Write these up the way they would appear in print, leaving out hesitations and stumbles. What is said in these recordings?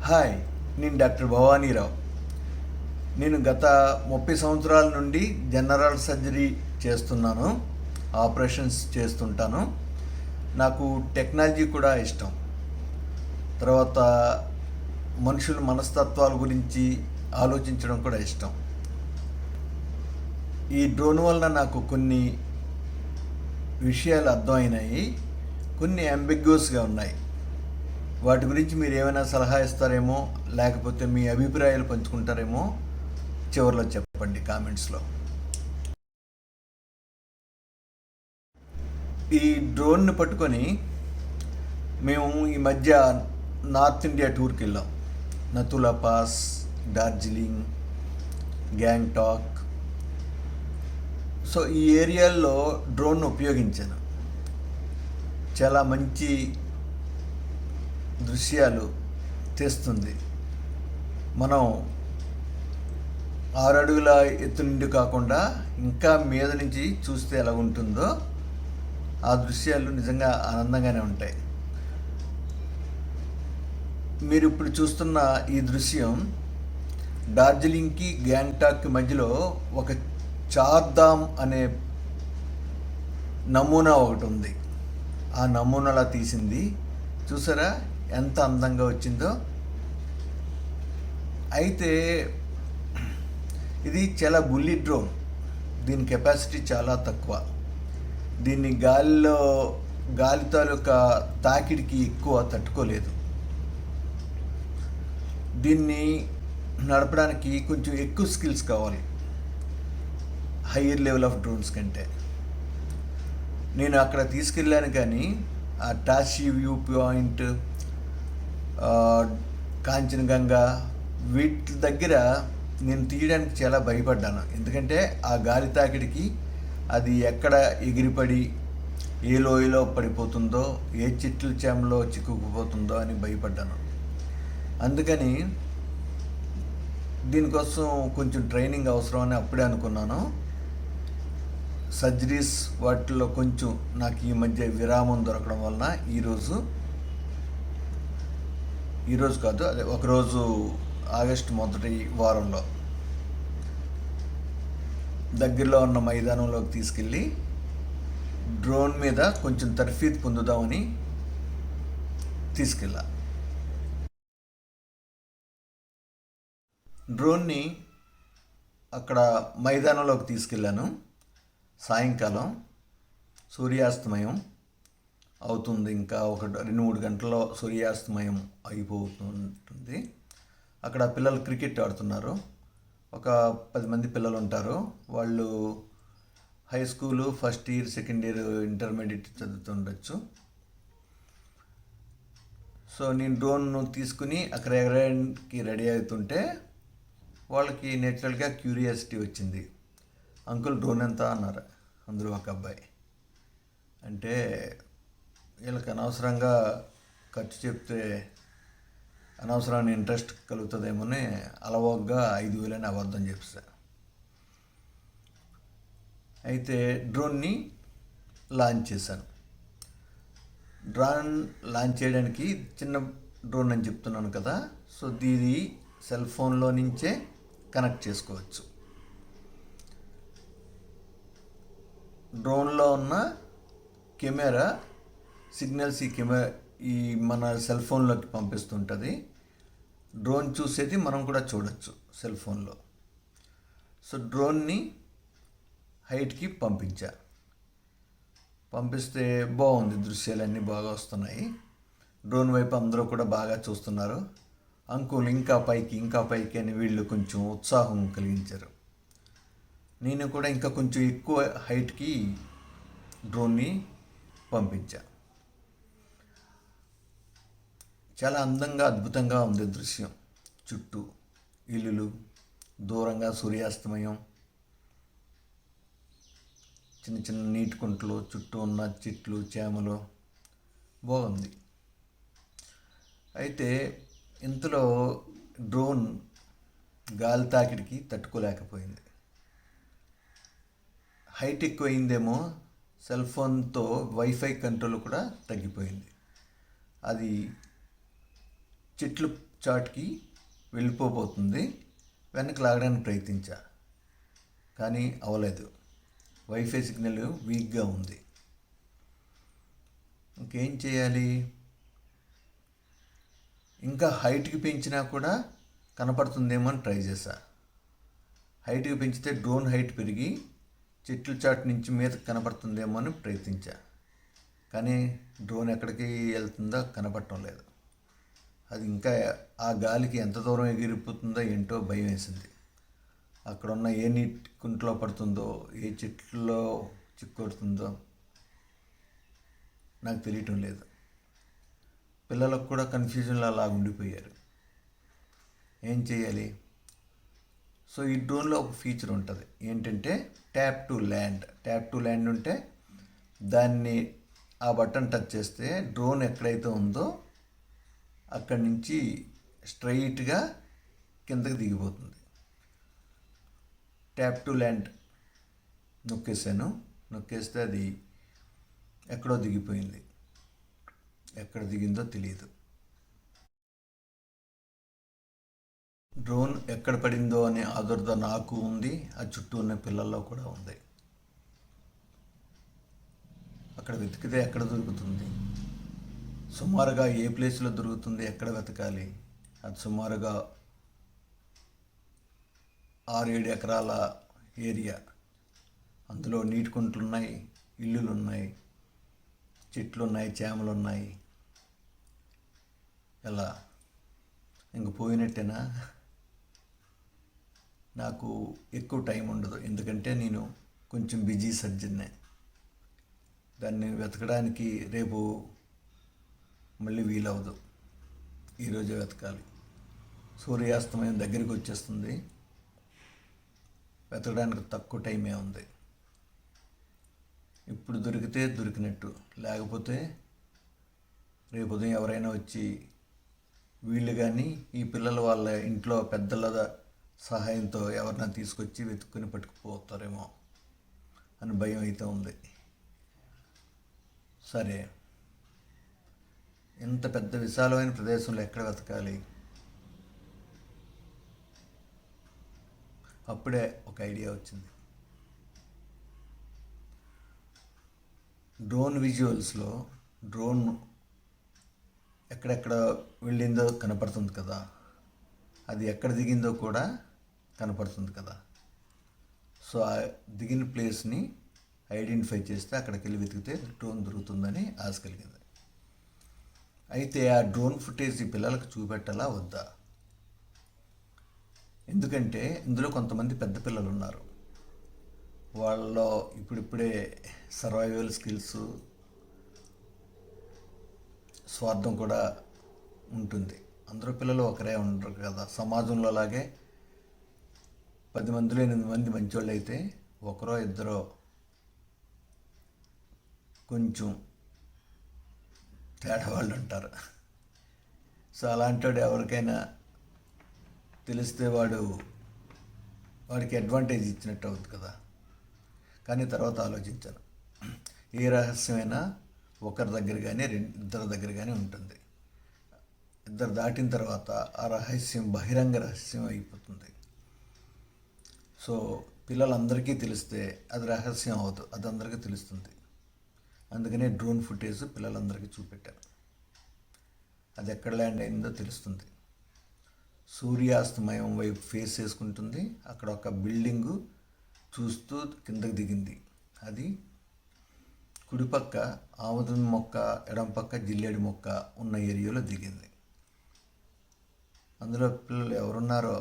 Hi, నేను doctor భవానీరావు. నేను గత 30 సంవత్సరాల నుండి జనరల్ సర్జరీ చేస్తున్నాను. ఆపరేషన్స్ చేస్తుంటాను. నాకు టెక్నాలజీ కూడా ఇష్టం. తర్వాత మనుషుల మనస్తత్వాల గురించి ఆలోచించడం కూడా ఇష్టం. ఈ డ్రోన్ వలన నాకు కొన్ని విషయాలు అర్థమైనాయి, కొన్ని అంబిగ్యూస్గా ఉన్నాయి. వాటి గురించి మీరు ఏమైనా సలహా ఇస్తారేమో, లేకపోతే మీ అభిప్రాయాలు పంచుకుంటారేమో చివరిలో చెప్పండి కామెంట్స్లో. ఈ డ్రోన్ని పట్టుకొని మేము ఈ మధ్య నార్త్ ఇండియా టూర్కి వెళ్ళాం. నతులా పాస్, డార్జిలింగ్, గ్యాంగ్టాక్. సో ఈ ఏరియాల్లో డ్రోన్ ఉపయోగించాను. చాలా మంచి దృశ్యాలు తీస్తుంది. మనం 6 అడుగుల ఎత్తు నుండి కాకుండా ఇంకా మీద నుంచి చూస్తే ఎలా ఉంటుందో ఆ దృశ్యాలు నిజంగా ఆనందంగానే ఉంటాయి. మీరు ఇప్పుడు చూస్తున్న ఈ దృశ్యం డార్జిలింగ్కి గ్యాంగ్టాక్కి మధ్యలో ఒక చార్ధామ్ అనే నమూనా ఒకటి ఉంది. ఆ నమూనాలా తీసింది. చూసారా ఎంత అందంగా వచ్చిందో. అయితే ఇది చాలా బుల్లి డ్రోన్. దీని కెపాసిటీ చాలా తక్కువ. దీన్ని గాలి తాలూకా తాకిడికి ఎక్కువ తట్టుకోలేదు. దీన్ని నడపడానికి కొంచెం ఎక్కువ స్కిల్స్ కావాలి హయ్యర్ లెవెల్ ఆఫ్ డ్రోన్స్ కంటే. నేను అక్కడ తీసుకెళ్ళాను, కానీ ఆ టాషీ వ్యూ పాయింట్, కాంచనగంగా వీటి దగ్గర నేను తీయడానికి చాలా భయపడ్డాను. ఎందుకంటే ఆ గాలి తాకిడికి అది ఎక్కడ ఎగిరిపడి ఏ లోయలో పడిపోతుందో, ఏ చెట్ల చేమలో చిక్కుకుపోతుందో అని భయపడ్డాను. అందుకని దీనికోసం కొంచెం ట్రైనింగ్ అవసరం అని అప్పుడే అనుకున్నాను. సర్జరీస్ వాటిల్లో కొంచెం నాకు ఈ మధ్య విరామం దొరకడం వలన ఈరోజు కాదు, అదే ఒకరోజు ఆగస్టు మొదటి వారంలో దగ్గరలో ఉన్న మైదానంలోకి తీసుకెళ్ళి డ్రోన్ మీద కొంచెం తర్ఫీదు పొందుదామని తీసుకెళ్ళా. డ్రోన్ని అక్కడ మైదానంలోకి తీసుకెళ్ళాను. సాయంకాలం సూర్యాస్తమయం అవుతుంది. ఇంకా ఒక 2-3 గంటల్లో సూర్యాస్తమయం అయిపోతుంటుంది. అక్కడ పిల్లలు క్రికెట్ ఆడుతున్నారు. ఒక 10 మంది పిల్లలు ఉంటారు. వాళ్ళు high school, first year, second year, intermediate చదువుతుండొచ్చు. సో నేను డ్రోన్ను తీసుకుని అక్కడ ఎగరడానికి రెడీ అవుతుంటే వాళ్ళకి నేచురల్గా క్యూరియాసిటీ వచ్చింది. అంకుల్ డ్రోన్ ఎంత అన్నారు అందులో ఒక అబ్బాయి. అంటే వీళ్ళకి అనవసరంగా ఖర్చు చెప్తే అనవసరమైన ఇంట్రెస్ట్ కలుగుతుందేమోని అలవోగ్గా 5,000 అని అబద్ధం చెప్పేసా. అయితే డ్రోన్ని లాంచ్ చేశాను. డ్రోన్ లాంచ్ చేయడానికి చిన్న డ్రోన్ అని చెప్తున్నాను కదా. సో దీని సెల్ ఫోన్లో నుంచే కనెక్ట్ చేసుకోవచ్చు. డ్రోన్లో ఉన్న కెమెరా సిగ్నల్స్ ఈ మన సెల్ ఫోన్లోకి పంపిస్తుంటుంది. డ్రోన్ చూసేది మనం కూడా చూడొచ్చు సెల్ ఫోన్లో. సో డ్రోన్ని హైట్కి పంపిస్తే బాగుంది. దృశ్యాలన్నీ బాగా వస్తున్నాయి. డ్రోన్ వైపు అందరూ కూడా బాగా చూస్తున్నారు. అంకుల్ ఇంకా పైకి అని వీళ్ళు కొంచెం ఉత్సాహం కలిగించారు. నేను కూడా ఇంకా కొంచెం ఎక్కువ హైట్కి డ్రోన్ని పంపించా. చాలా అందంగా, అద్భుతంగా ఉంది దృశ్యం. చుట్టూ ఇల్లులు, దూరంగా సూర్యాస్తమయం, చిన్న చిన్న నీటి కుంటలు, చుట్టూ ఉన్న చెట్లు, చేమలు, బాగుంది. అయితే ఇంతలో డ్రోన్ గాలి తాకిడికి తట్టుకోలేకపోయింది. హైట్ ఎక్కువైందేమో, సెల్ ఫోన్తో వైఫై కంట్రోల్ కూడా తగ్గిపోయింది. అది చాట్కి వెళ్ళిపోబోతుంది. వెనక్కి లాగడానికి ప్రయత్నించా, కానీ అవ్వలేదు. వైఫై సిగ్నల్ వీక్గా ఉంది. ఇంకేం చేయాలి? ఇంకా హైట్కి పెంచినా కూడా కనపడుతుందేమో అని ట్రై చేశా. హైట్కి పెంచితే డ్రోన్ హైట్ పెరిగి చెట్ల చాటు నుంచి మీద కనపడుతుందేమో అని ప్రయత్నించా, కానీ డ్రోన్ ఎక్కడికి వెళ్తుందో కనపడటం లేదు. అది ఇంకా ఆ గాలికి ఎంత దూరం ఎగిరిపోతుందో ఏంటో భయం వేసింది. అక్కడున్న ఏ నీటి కుంట్లో పడుతుందో, ఏ చెట్లలో చిక్కుడుతుందో నాకు తెలియటం లేదు. పిల్లలకు కూడా కన్ఫ్యూజన్లో అలా ఉండిపోయారు. ఏం చేయాలి? సో ఈ డ్రోన్లో ఒక ఫీచర్ ఉంటుంది, ఏంటంటే tap to land. Tap to land ఉంటే దాన్ని ఆ బటన్ టచ్ చేస్తే డ్రోన్ ఎక్కడైతే ఉందో అక్కడి నుంచి స్ట్రైట్గా కిందకి దిగిపోతుంది. ట్యాప్ టు ల్యాండ్ నొక్కేసాను. నొక్కేస్తే అది ఎక్కడో దిగిపోయింది. ఎక్కడ దిగిందో తెలియదు. డ్రోన్ ఎక్కడ పడిందో అనే ఆదుర్ద నాకు ఉంది, ఆ చుట్టూ ఉన్న పిల్లల్లో కూడా ఉంది. అక్కడ వెతికితే ఎక్కడ దొరుకుతుంది? సుమారుగా ఏ ప్లేస్లో దొరుకుతుంది? ఎక్కడ వెతకాలి? అది సుమారుగా 6-7 ఎకరాల ఏరియా. అందులో నీటి కుంటలు ఉన్నాయి, ఇల్లులు ఉన్నాయి, చెట్లు ఉన్నాయి, చేమలు ఉన్నాయి. ఎలా? ఇంక పోయినట్టేనా? నాకు ఎక్కువ టైం ఉండదు, ఎందుకంటే నేను కొంచెం బిజీ సర్జన్నే. దాన్ని వెతకడానికి రేపు మళ్ళీ వీలవదు, ఈరోజే వెతకాలి. సూర్యాస్తమయం దగ్గరికి వచ్చేస్తుంది, వెతకడానికి తక్కువ టైమే ఉంది. ఇప్పుడు దొరికితే దొరికినట్టు, లేకపోతే రేపు ఉదయం ఎవరైనా వచ్చి వీళ్ళు కానీ ఈ పిల్లల వాళ్ళ ఇంట్లో పెద్దల సహాయంతో ఎవరినైనా తీసుకొచ్చి వెతుక్కుని పట్టుకుపోతారేమో అని భయం అయితే ఉంది. సరే, ఇంత పెద్ద విశాలమైన ప్రదేశంలో ఎక్కడ వెతకాలి? అప్పుడే ఒక ఐడియా వచ్చింది. డ్రోన్ విజువల్స్లో డ్రోన్ ఎక్కడెక్కడ వెళ్ళిందో కనపడుతుంది కదా, అది ఎక్కడ దిగిందో కూడా కనపడుతుంది కదా. సో ఆ దిగిన ప్లేస్ని ఐడెంటిఫై చేస్తే అక్కడికి వెళ్ళి వెతికితే డ్రోన్ దొరుకుతుందని ఆశ కలిగింది. అయితే ఆ డ్రోన్ ఫుటేజ్ ఈ పిల్లలకు చూపెట్టాలా వద్దా? ఎందుకంటే ఇందులో కొంతమంది పెద్ద పిల్లలు ఉన్నారు. వాళ్ళలో ఇప్పుడిప్పుడే సర్వైవల్ స్కిల్స్, స్వార్థం కూడా ఉంటుంది. అందరూ పిల్లలు ఒకరే ఉండరు కదా. సమాజంలో అలాగే 10 మందిలో 8 మంది మంచోళ్ళు అయితే ఒకరో ఇద్దరో కొంచెం తేడా వాళ్ళు ఉంటారు. సో అలాంటి వాడు ఎవరికైనా తెలిస్తే వాడికి అడ్వాంటేజ్ ఇచ్చినట్టు అవుతుంది కదా. కానీ తర్వాత ఆలోచించాను, ఏ రహస్యమైనా ఒకరి దగ్గర కానీ ఇద్దరి దగ్గర కానీ ఉంటుంది. ఇద్దరు దాటిన తర్వాత ఆ రహస్యం బహిరంగ రహస్యం అయిపోతుంది. సో పిల్లలందరికీ తెలిస్తే అది రహస్యం అవ్వదు, అది అందరికీ తెలుస్తుంది. అందుకనే డ్రోన్ ఫుటేజ్ పిల్లలందరికీ చూపెట్టాను. అది ఎక్కడ ల్యాండ్ అయిందో తెలుస్తుంది. సూర్యాస్తమయం వైపు ఫేస్ చేసుకుంటుంది. అక్కడ ఒక బిల్డింగు చూస్తూ కిందకి దిగింది. అది కుడిపక్క ఆముదం మొక్క, ఎడం పక్క జిల్లేడు మొక్క ఉన్న ఏరియాలో దిగింది. అందులో పిల్లలు ఎవరున్నారో,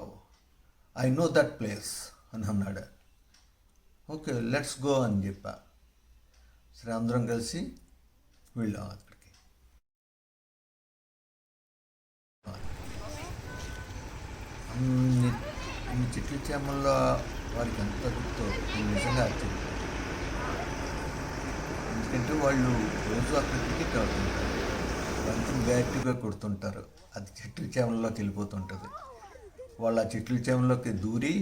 ఐ నో దట్ ప్లేస్ అని అన్నాడు. ఓకే, లెట్స్ గో అని చెప్పా. సరే, అందరం కలిసి వెళ్ళాం అక్కడికి. అన్ని చెట్ల చేమల్లో వారికి ఎంత గుర్తో నిజంగా ఆశ్చర్యం. ఎందుకంటే వాళ్ళు రోజు అక్కడ క్రికెట్ ఆడుతుంటారు, బంతి బ్యాట్గా కొడుతుంటారు, అది చెట్ల చేమల్లోకి వెళ్ళిపోతుంటుంది. వాళ్ళు ఆ చెట్ల చేమల్లోకి దూరి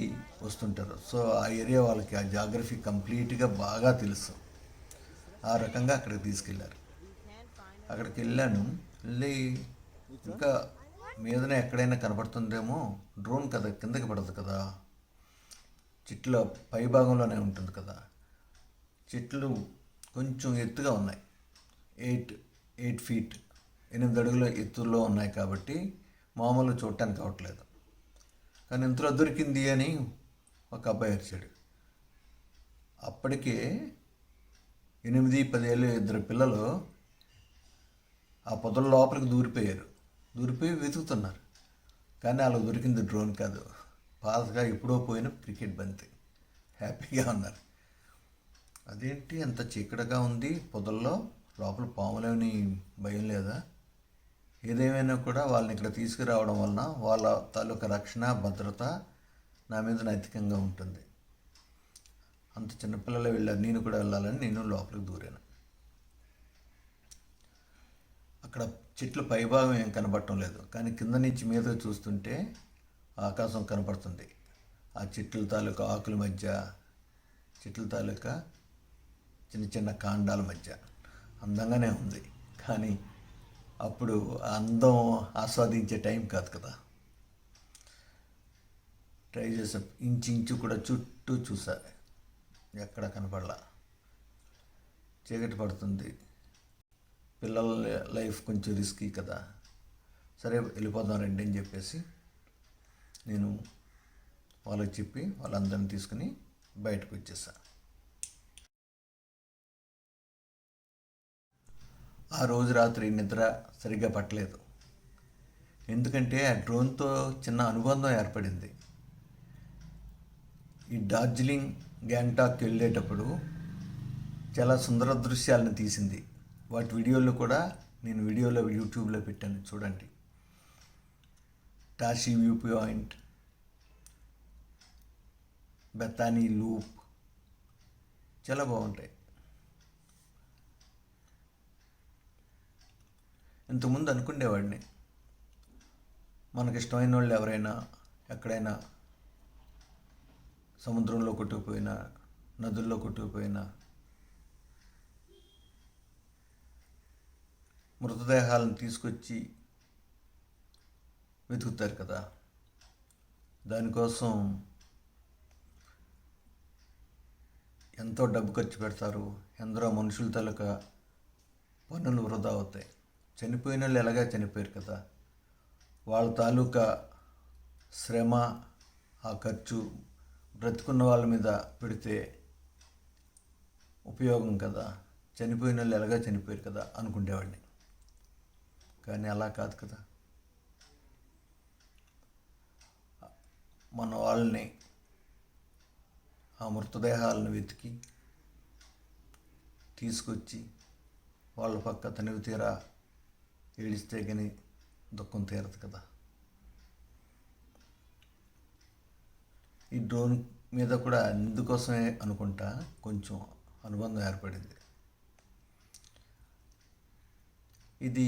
వస్తుంటారు. సో ఆ ఏరియా వాళ్ళకి, ఆ జాగ్రఫీ కంప్లీట్గా బాగా తెలుసు. ఆ రకంగా అక్కడికి తీసుకెళ్ళారు. అక్కడికి వెళ్ళాను. వెళ్ళి ఇంకా మీదనే ఎక్కడైనా కనపడుతుందేమో, డ్రోన్ కదా, కిందకి పడదు కదా, చెట్ల పై భాగంలోనే ఉంటుంది కదా. చెట్లు కొంచెం ఎత్తుగా ఉన్నాయి, 8 ఫీట్ 8 అడుగుల ఎత్తుల్లో ఉన్నాయి కాబట్టి మామూలు చూడటానికి అవట్లేదు. కానీ ఇంతలో దొరికింది అని ఒక అబ్బాయి అరిచాడు. అప్పటికే 8-10 ఏళ్ళు 2 పిల్లలు ఆ పొదల లోపలికి దూరిపోయి వెతుకుతున్నారు. కానీ వాళ్ళకి దొరికింది డ్రోన్ కాదు, పాతగా ఎప్పుడో పోయిన క్రికెట్ బంతి. హ్యాపీగా ఉన్నారు. అదేంటి అంత చీకటిగా ఉంది పొదల్లో, లోపల పాములేని భయం లేదా? ఏదేమైనా కూడా వాళ్ళని ఇక్కడ తీసుకురావడం వలన వాళ్ళ తాలూకా రక్షణ భద్రత నా మీద నైతికంగా ఉంటుంది. అంత చిన్నపిల్లలు వెళ్ళారు, నేను కూడా వెళ్ళాలని నేను లోపలికి దూరాను. అక్కడ చెట్లు పైభాగం ఏం కనబడటం లేదు, కానీ కింద నుంచి మీద చూస్తుంటే ఆకాశం కనపడుతుంది. ఆ చెట్ల తాలూకా ఆకుల మధ్య, చెట్ల తాలూకా చిన్న చిన్న కాండాల మధ్య అందంగానే ఉంది. కానీ అప్పుడు అందం ఆస్వాదించే టైం కాదు కదా. ట్రై చేసా, ఇంచు కూడా చుట్టూ చూసా, ఎక్కడ కనపడలా. చీకటి పడుతుంది, పిల్లల లైఫ్ కొంచెం రిస్కీ కదా. సరే వెళ్ళిపోదాం రండి అని చెప్పేసి నేను వాళ్ళకి చెప్పి వాళ్ళందరిని తీసుకుని బయటకు వచ్చేసా. ఆ రోజు రాత్రి నిద్ర సరిగ్గా పట్టలేదు, ఎందుకంటే ఆ డ్రోన్తో చిన్న అనుబంధం ఏర్పడింది. ఈ డార్జిలింగ్ గ్యాంగ్టాక్ వెళ్ళేటప్పుడు చాలా సుందర దృశ్యాలను తీసింది. వాటి వీడియోలు కూడా నేను యూట్యూబ్లో పెట్టాను, చూడండి. టాషీ వ్యూ పాయింట్, బెతానీ లూప్ చాలా బాగుంటాయి. ఇంతకుముందు అనుకునేవాడిని, మనకి ఇష్టమైన వాళ్ళు ఎవరైనా ఎక్కడైనా సముద్రంలో కొట్టుకుపోయినా, నదుల్లో కొట్టుకుపోయినా, మృతదేహాలను తీసుకొచ్చి వెతుకుతారు కదా. దానికోసం ఎంతో డబ్బు ఖర్చు పెడతారు, ఎందరో మనుషుల తాలూకా పన్నులు వృధా అవుతాయి. చనిపోయిన వాళ్ళు ఎలాగా చనిపోయారు కదా, వాళ్ళ తాలూకా శ్రమ, ఆ ఖర్చు బ్రతుకున్న వాళ్ళ మీద పెడితే ఉపయోగం కదా. చనిపోయిన వాళ్ళు ఎలాగా చనిపోయారు కదా అనుకునేవాడిని. కానీ అలా కాదు కదా. మన వాళ్ళని, ఆ మృతదేహాలను వెతికి తీసుకొచ్చి వాళ్ళ పక్క తనివి తీరా ఏడిస్తే కానీ దుఃఖం తీరదు కదా. ఈ డ్రోన్ మీద కూడా ఇందుకోసమే అనుకుంటా కొంచెం అనుబంధం ఏర్పడింది. ఇది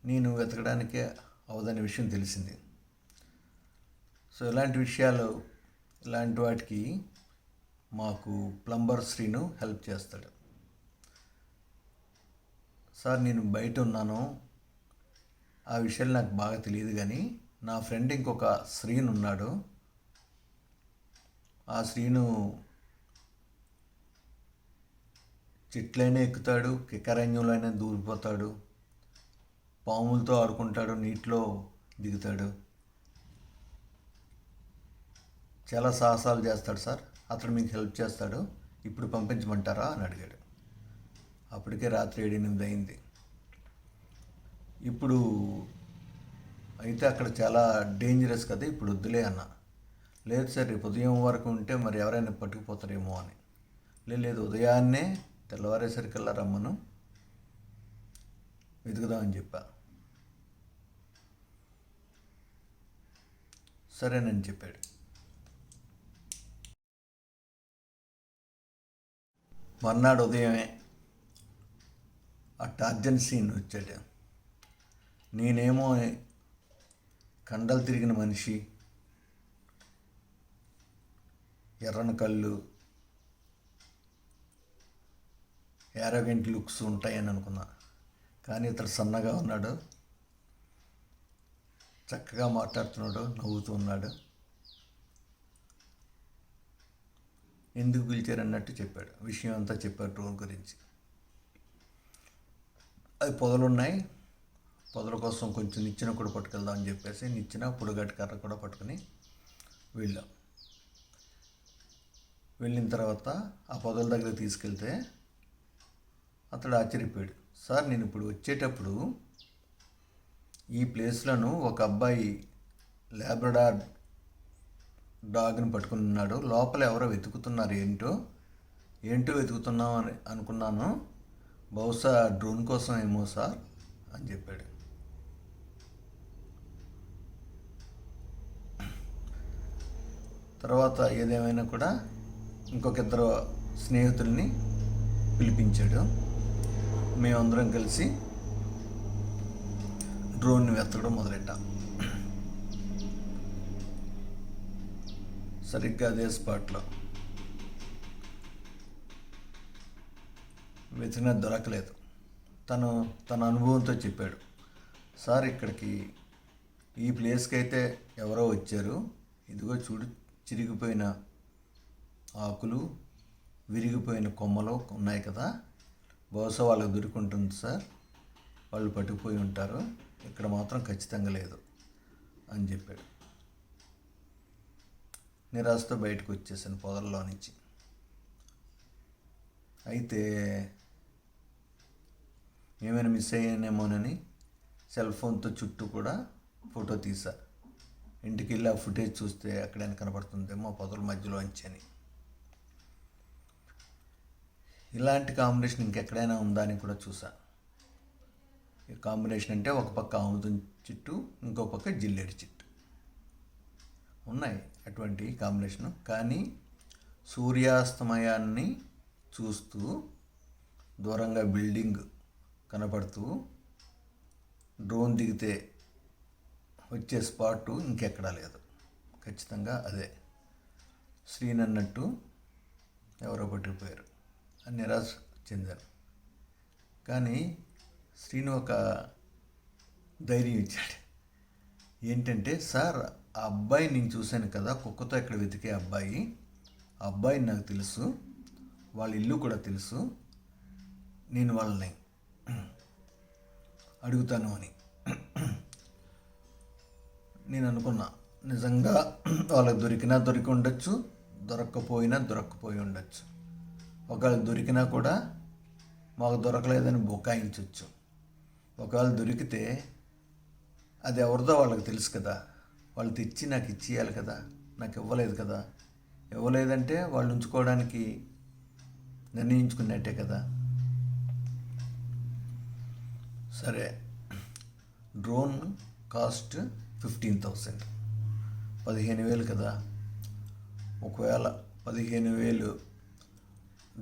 నేను వెతకడానికే అవదనే విషయం తెలిసింది. సో ఇలాంటి విషయాలు, ఇలాంటి వాటికి మాకు ప్లంబర్ శ్రీను హెల్ప్ చేస్తాడు. సార్ నేను బయట ఉన్నాను, ఆ విషయాలు నాకు బాగా తెలియదు, కానీ నా ఫ్రెండ్ ఇంకొక శ్రీను ఉన్నాడు. ఆ శ్రీను చెట్లైనా ఎక్కుతాడు, కిక్కరణ్యంలో దూరిపోతాడు, పాములతో ఆడుకుంటాడు, నీటిలో దిగుతాడు, చాలా సాహసాలు చేస్తాడు సార్. అతడు మీకు హెల్ప్ చేస్తాడు, ఇప్పుడు పంపించమంటారా అని అడిగాడు. అప్పటికే రాత్రి 7-8 అయింది. ఇప్పుడు అయితే అక్కడ చాలా డేంజరస్ కదా, ఇప్పుడు వద్దులే అన్న. లేదు సార్, రేపు ఉదయం వరకు ఉంటే మరి ఎవరైనా పట్టుకుపోతారేమో అని. లేదు, ఉదయాన్నే తెల్లవారేసరికల్లా రమ్మను, వెతుకుదామని చెప్పా. సరేనని చెప్పాడు. మర్నాడు ఉదయమే ఆ టార్జన్ సీన్ వచ్చాడు. నేనేమో కండలు తిరిగిన మనిషి, ఎర్రని కళ్ళు, యారోగెంట్ లుక్స్ ఉంటాయని అనుకున్నా. కానీ ఇతడు సన్నగా ఉన్నాడు, చక్కగా మాట్లాడుతున్నాడు, నవ్వుతూ ఉన్నాడు. ఎందుకు పిలిచారన్నట్టు చెప్పాడు, విషయం అంతా చెప్పాడు డ్రోన్ గురించి. అది పొదలున్నాయి, పొదల కోసం కొంచెం నిచ్చెన కూడా పట్టుకెళ్దాం అని చెప్పేసి నిచ్చెన పొడుగట్టు కర్ర కూడా పట్టుకుని వెళ్ళాం. వెళ్ళిన తర్వాత ఆ పొదల దగ్గర తీసుకెళ్తే అతడు ఆశ్చర్యపోయాడు. సార్, నేను ఇప్పుడు వచ్చేటప్పుడు ఈ ప్లేస్లను ఒక అబ్బాయి లాబ్రడార్ డాగ్ని పట్టుకుని ఉన్నాడు, లోపల ఎవరో వెతుకుతున్నారు, ఏంటో వెతుకుతున్నాం అని అనుకున్నాను, బహుశా డ్రోన్ కోసం ఏమో సార్ అని చెప్పాడు. తర్వాత ఏదేమైనా కూడా ఇంకొక ఇద్దరు స్నేహితుల్ని పిలిపించాడు. మేమందరం కలిసి డ్రోన్ని వెతకడం మొదలెట్టాం. సరిగ్గా అదే స్పాట్లో వెతికినా దొరకలేదు. తన అనుభవంతో చెప్పాడు, సార్, ఇక్కడికి ఈ ప్లేస్కి అయితే ఎవరో వచ్చారు, ఇదిగో చూడు, చిరిగిపోయిన ఆకులు, విరిగిపోయిన కొమ్మలు ఉన్నాయి కదా, బహుశా వాళ్ళకి దొరికింటుంది సార్, వాళ్ళు పట్టుకుపోయి ఉంటారు, ఇక్కడ మాత్రం ఖచ్చితంగా లేదు అని చెప్పాడు. నిరాశతో బయటకు వచ్చేసాను పొదల్లో నుంచి. అయితే ఏమైనా మిస్ అయ్యానేమోనని సెల్ ఫోన్తో చుట్టూ కూడా ఫోటో తీసా. ఇంటికి వెళ్ళి ఆ ఫుటేజ్ చూస్తే ఎక్కడైనా కనపడుతుందేమో పొదల మధ్యలో అని. ఇలాంటి కాంబినేషన్ ఇంకెక్కడైనా ఉందా అని కూడా చూసా. ఈ కాంబినేషన్ అంటే ఒక పక్క ఆముదం చెట్టు, ఇంకో పక్క జిల్లేడు చెట్టు ఉన్నాయి అటువంటి కాంబినేషను. కానీ సూర్యాస్తమయాన్ని చూస్తూ దూరంగా బిల్డింగ్ కనపడుతూ డ్రోన్ దిగితే వచ్చే స్పాటు ఇంకెక్కడా లేదు, ఖచ్చితంగా అదే. శ్రీనన్నట్టు ఎవరో పట్టుకుపోయారు అని నిరాశ చెందారు. కానీ శ్రీను ఒక ధైర్యం ఇచ్చాడు. ఏంటంటే, సార్, ఆ అబ్బాయి నేను చూశాను కదా, కుక్కతో ఇక్కడ వెతికే అబ్బాయి, ఆ అబ్బాయి నాకు తెలుసు, వాళ్ళ ఇల్లు కూడా తెలుసు, నేను వాళ్ళని అడుగుతాను అని నేను అనుకున్నా. నిజంగా వాళ్ళకి దొరికినా దొరికి ఉండొచ్చు, దొరక్కపోయి ఉండొచ్చు. ఒకవేళ దొరికినా కూడా మాకు దొరకలేదని బుకాయించవచ్చు. ఒకవేళ దొరికితే అది ఎవరిదో వాళ్ళకి తెలుసు కదా, వాళ్ళు తెచ్చి నాకు ఇచ్చేయాలి కదా, నాకు ఇవ్వలేదు కదా, ఇవ్వలేదంటే వాళ్ళు ఉంచుకోవడానికి నిర్ణయించుకున్నట్టే కదా. సరే, డ్రోన్ కాస్ట్ 15,000, 15,000 కదా. ఒకవేళ 15,000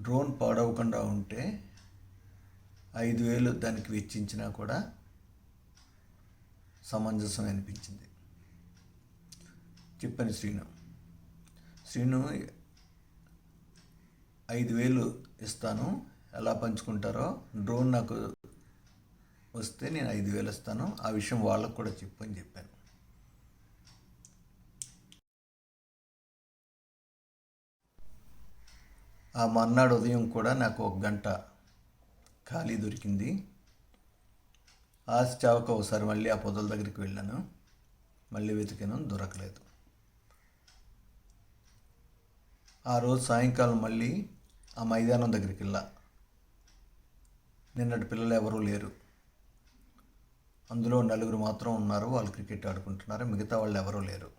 డ్రోన్ పాడవకుండా ఉంటే 5,000 దానికి వెచ్చించినా కూడా సమంజసం అనిపించింది. చెప్పని శ్రీను 5,000 ఇస్తాను, ఎలా పంచుకుంటారో, డ్రోన్ నాకు వస్తే నేను 5,000 ఇస్తాను, ఆ విషయం వాళ్ళకు కూడా చెప్పని చెప్పాను. ఆ మర్నాడు ఉదయం కూడా నాకు 1 గంట ఖాళీ దొరికింది. ఆశ చావక ఒకసారి మళ్ళీ ఆ పొదల దగ్గరికి వెళ్ళాను. మళ్ళీ వెతికాను, దొరకలేదు. ఆ రోజు సాయంకాలం మళ్ళీ ఆ మైదానం దగ్గరికి వెళ్ళా. నిన్నటి పిల్లలు ఎవరూ లేరు, అందులో 4 మాత్రం ఉన్నారు, వాళ్ళు క్రికెట్ ఆడుకుంటున్నారు, మిగతా వాళ్ళు ఎవరూ లేరు.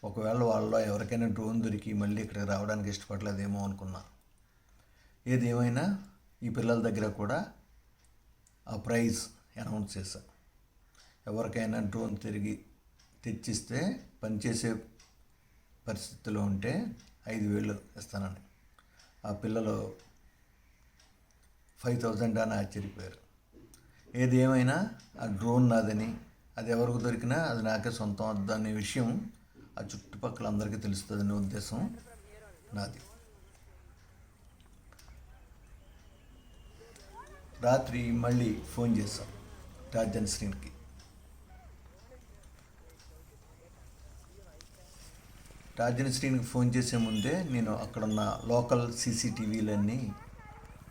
ఒకవేళ వాళ్ళలో ఎవరికైనా డ్రోన్ దొరికి మళ్ళీ ఇక్కడికి రావడానికి ఇష్టపడలేదేమో అనుకున్నా. ఏదేమైనా ఈ పిల్లల దగ్గర కూడా ఆ ప్రైజ్ అనౌన్స్ చేశా. ఎవరికైనా డ్రోన్ తిరిగి తెచ్చిస్తే, పనిచేసే పరిస్థితిలో ఉంటే 5,000 ఇస్తానని. ఆ పిల్లలు 5,000 అని ఆశ్చర్యపోయారు. ఏది ఏమైనా ఆ డ్రోన్ నాదని, అది ఎవరికి దొరికినా అది నాకే సొంతం అనే విషయం ఆ చుట్టుపక్కల అందరికీ తెలుస్తుందనే ఉద్దేశం నాది. రాత్రి మళ్ళీ ఫోన్ చేశాం టార్జన్ శ్రీన్కి. రాజన్ శ్రీనికి ఫోన్ చేసే ముందే నేను అక్కడున్న లోకల్ సీసీటీవీలన్నీ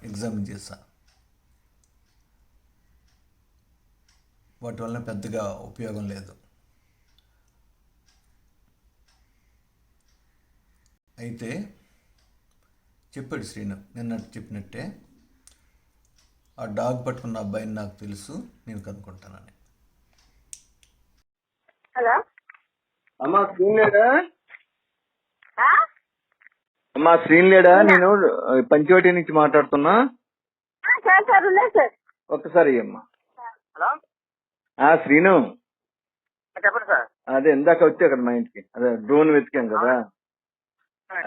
ఎగ్జామిన్ చేశాను. వాటి వలన పెద్దగా ఉపయోగం లేదు. అయితే చెప్పాడు శ్రీను నిన్న చెప్పినట్టే, ఆ డాగ్ పట్టుకున్న అబ్బాయిని నాకు తెలుసు, నేను కనుక్కుంటానని. హలో అమ్మా స్క్రీన్ లేడా? అమ్మా స్క్రీన్ లేడా? నేను పంచవటి నుంచి మాట్లాడుతున్నా. సార్ సార్ ఉన్నాయి సార్. ఒక్కసారి అమ్మా. హలో శ్రీను, చెప్పండి సార్. అదే ఇందాక వచ్చి అక్కడ మా ఇంటికి అదే డ్రోన్ వెతికాం కదా,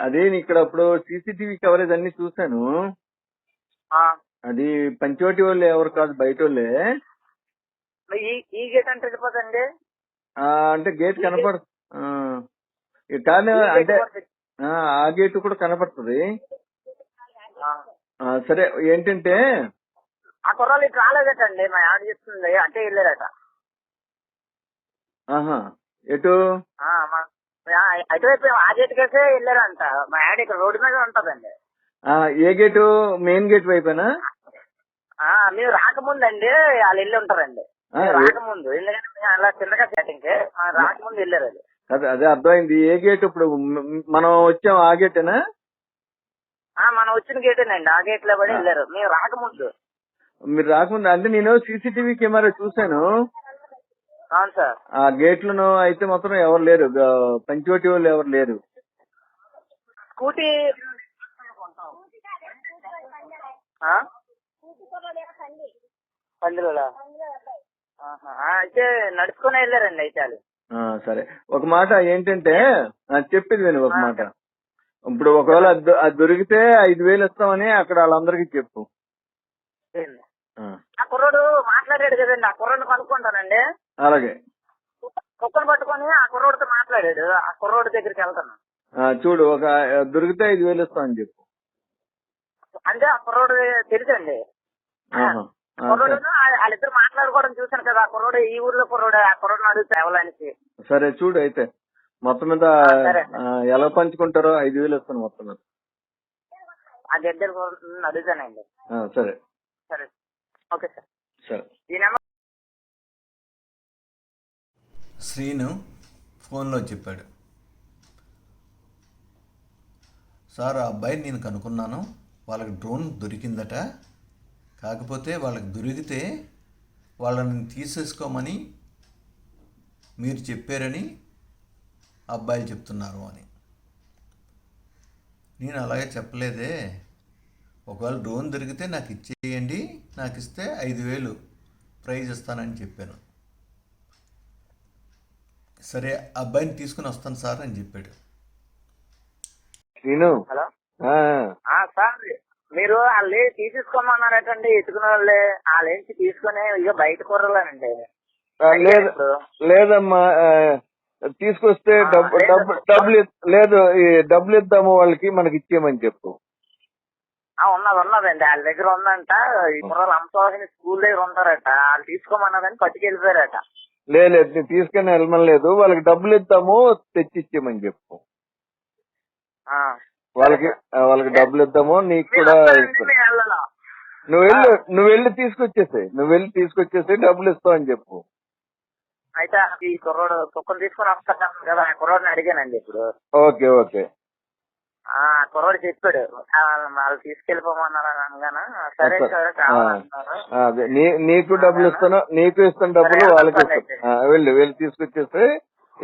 అదే ఇక్కడ అప్పుడు సీసీటీవీ కవరేజ్ అన్ని చూశాను. అది పంచవటి వాళ్ళు ఎవరు కాదు, బయట వాళ్ళే. ఈ గేట్ అంటే వెళ్ళిపోతండి. అంటే గేట్ కనపడు కానీ అంటే ఆ గేట్ కూడా కనపడుతుంది. సరే ఏంటంటే ఆ కుర్రాలు ఇటు రాలేదటండి, మా ఆవిడ చెప్తుంది అంటే వెళ్ళారట. ఎటు అటువైపు ఆ గేట్ కేసే వెళ్ళారంట. మా ఆవిడ ఇక్కడ రోడ్డు మీద ఉంటదండి. ఏ గేటు? మెయిన్ గేట్ వైపేనా? మీరు రాకముందండి వాళ్ళు వెళ్ళి ఉంటారండి. రాకముందు ఎందుకంటే మేము అలా చిన్నగా సెట్టింగ్ రాకముందు వెళ్ళారు. అది అదే అర్థమైంది. ఏ గేట్ ఇప్పుడు మనం వచ్చాం ఆ గేటేనా? మనం వచ్చిన గేటేనండి, ఆ గేట్ లో పడి వెళ్ళారు. మేము రాకముందు. మీరు రాకముందు అంటే నేను సీసీటీవీ కెమెరా చూశాను. అవును సార్. ఆ గేట్లను అయితే మాత్రం ఎవరు లేరు, పంచవటి వాళ్ళు ఎవరు లేరు. స్కూటీ పందులో అయితే నడుచుకుని వెళ్ళారండి అయితే వాళ్ళు. సరే ఒక మాట ఏంటంటే చెప్పేది విను. ఒక మాట, ఇప్పుడు ఒకవేళ అది దొరికితే 5,000 ఇస్తామని అక్కడ వాళ్ళందరికీ చెప్పు. ఆ కుర్రోడు మాట్లాడాడు కదండి, ఆ కుర్రోడిని కనుక్కుంటానండి. అలాగే కుక్కను పట్టుకొని ఆ కుర్రోడితో మాట్లాడాడు, ఆ కుర్రోడి దగ్గరికి వెళ్తాను. చూడు, ఒక దొరికితే 5,000 ఇస్తామని చెప్పు. అంటే ఆ కుర్రోడు తెలుసండి. కుర్రోడు వాళ్ళిద్దరు మాట్లాడుకోవడం చూసాను కదా. ఆ కుర్రోడు ఈ ఊర్లో కుర్రోడు, ఆ కుర్రోడిని అడుగుతా ఎవరికి. సరే చూడు, అయితే మొత్తం మీద ఎలా పంచుకుంటారో 5,000 ఇస్తాను మొత్తం మీద. ఆ దగ్గర అడుగుతానండి. సరే సరే ఓకే సార్. సరే. ఈ నెంబర్ శ్రీను ఫోన్లో చెప్పాడు, సార్ ఆ అబ్బాయిని నేను కనుక్కున్నాను, వాళ్ళకి డ్రోన్ దొరికిందట, కాకపోతే వాళ్ళకి దొరికితే వాళ్ళని తీసేసుకోమని మీరు చెప్పారని అబ్బాయిలు చెప్తున్నారు అని. నేను అలాగే చెప్పలేదే, ఒకవేళ డ్రోన్ దొరికితే నాకు ఇచ్చేయండి, నాకు ఇస్తే 5,000 ప్రైజ్ ఇస్తానని చెప్పాను. సరే అబ్బాయిని తీసుకుని వస్తాను సార్ అని చెప్పాడు. శ్రీను, హలో సార్, మీరు వాళ్ళు తీసుకోమన్నారటండి, ఎత్తుకునే వాళ్ళే. వాళ్ళేంచి తీసుకుని ఇక బయట కూరలేనండి. లేదమ్మా, తీసుకొస్తే డబ్బులు లేదు, డబ్బులు ఇద్దాము వాళ్ళకి, మనకి ఇచ్చేయమని చెప్పు. ఉన్నదండి వాళ్ళ దగ్గర ఉందంట. ఈ కుర్రాలు అంశవాహిని స్కూల్ దగ్గర ఉంటారట, వాళ్ళు తీసుకోమన్నదని పట్టుకెళ్ళిపోయారట. లేదు నేను తీసుకుని వెళ్ళమలేదు, వాళ్ళకి డబ్బులు ఇద్దాము, తెచ్చిచ్చేయమని చెప్పు. వాళ్ళకి డబ్బులు ఇద్దాము, నీకు కూడా ఇస్తాను. నువ్వు వెళ్ళి తీసుకొచ్చేసి డబ్బులు ఇస్తావని చెప్పు. అయితే ఈ కుర్రోడు కుక్కను తీసుకుని వస్తాను కదా, ఆ కుర్రోడిని అడిగానండి ఇప్పుడు. Okay okay. కుర్రోడు చెప్పాడు వాళ్ళు తీసుకెళ్ళిపోమన్నారు అనగానే సరే సరే కావాలంటారు. నీకు డబ్బులు ఇస్తాను, నీకు ఇస్తాను డబ్బులు, వాళ్ళకి ఇస్తాను. వెళ్ళి తీసుకొచ్చేస్తే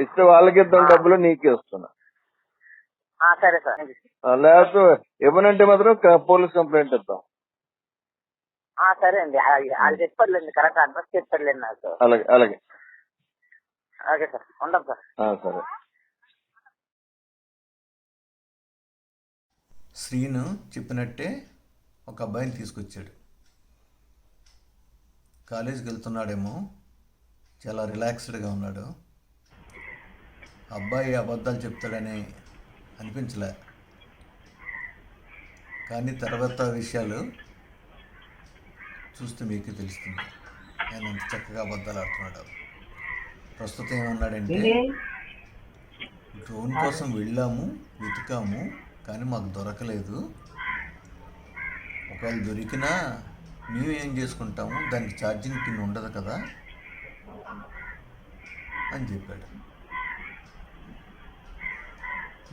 ఇస్తే వాళ్ళకి ఇద్దాం డబ్బులు, నీకు ఇస్తున్నా. సరే సార్. లేకపోతే ఇవ్వనంటే మాత్రం పోలీస్ కంప్లైంట్ ఇద్దాం. సరే అండి, వాళ్ళు చెప్పారులేండి, కరెక్ట్ అడ్రస్ చెప్పారులేండి నాకు. అలాగే అలాగే. ఓకే సార్, ఉంటాం సార్. సరే. శ్రీను చెప్పినట్టే ఒక అబ్బాయిని తీసుకొచ్చాడు. కాలేజీకి వెళ్తున్నాడేమో, చాలా రిలాక్స్డ్గా ఉన్నాడు. అబ్బాయి అబద్ధాలు చెప్తాడని అనిపించలే, కానీ తర్వాత విషయాలు చూస్తే మీకు తెలుస్తుంది ఆయన ఎంత చక్కగా అబద్ధాలు ఆడుతున్నాడు. ప్రస్తుతం ఏమన్నాడంటే, డ్రోన్ కోసం వెళ్ళాము, వెతికాము, కానీ మాకు దొరకలేదు. ఒకవేళ దొరికినా మేము ఏం చేసుకుంటాము, దానికి ఛార్జింగ్ పిన్ ఉండదు కదా అని చెప్పాడు.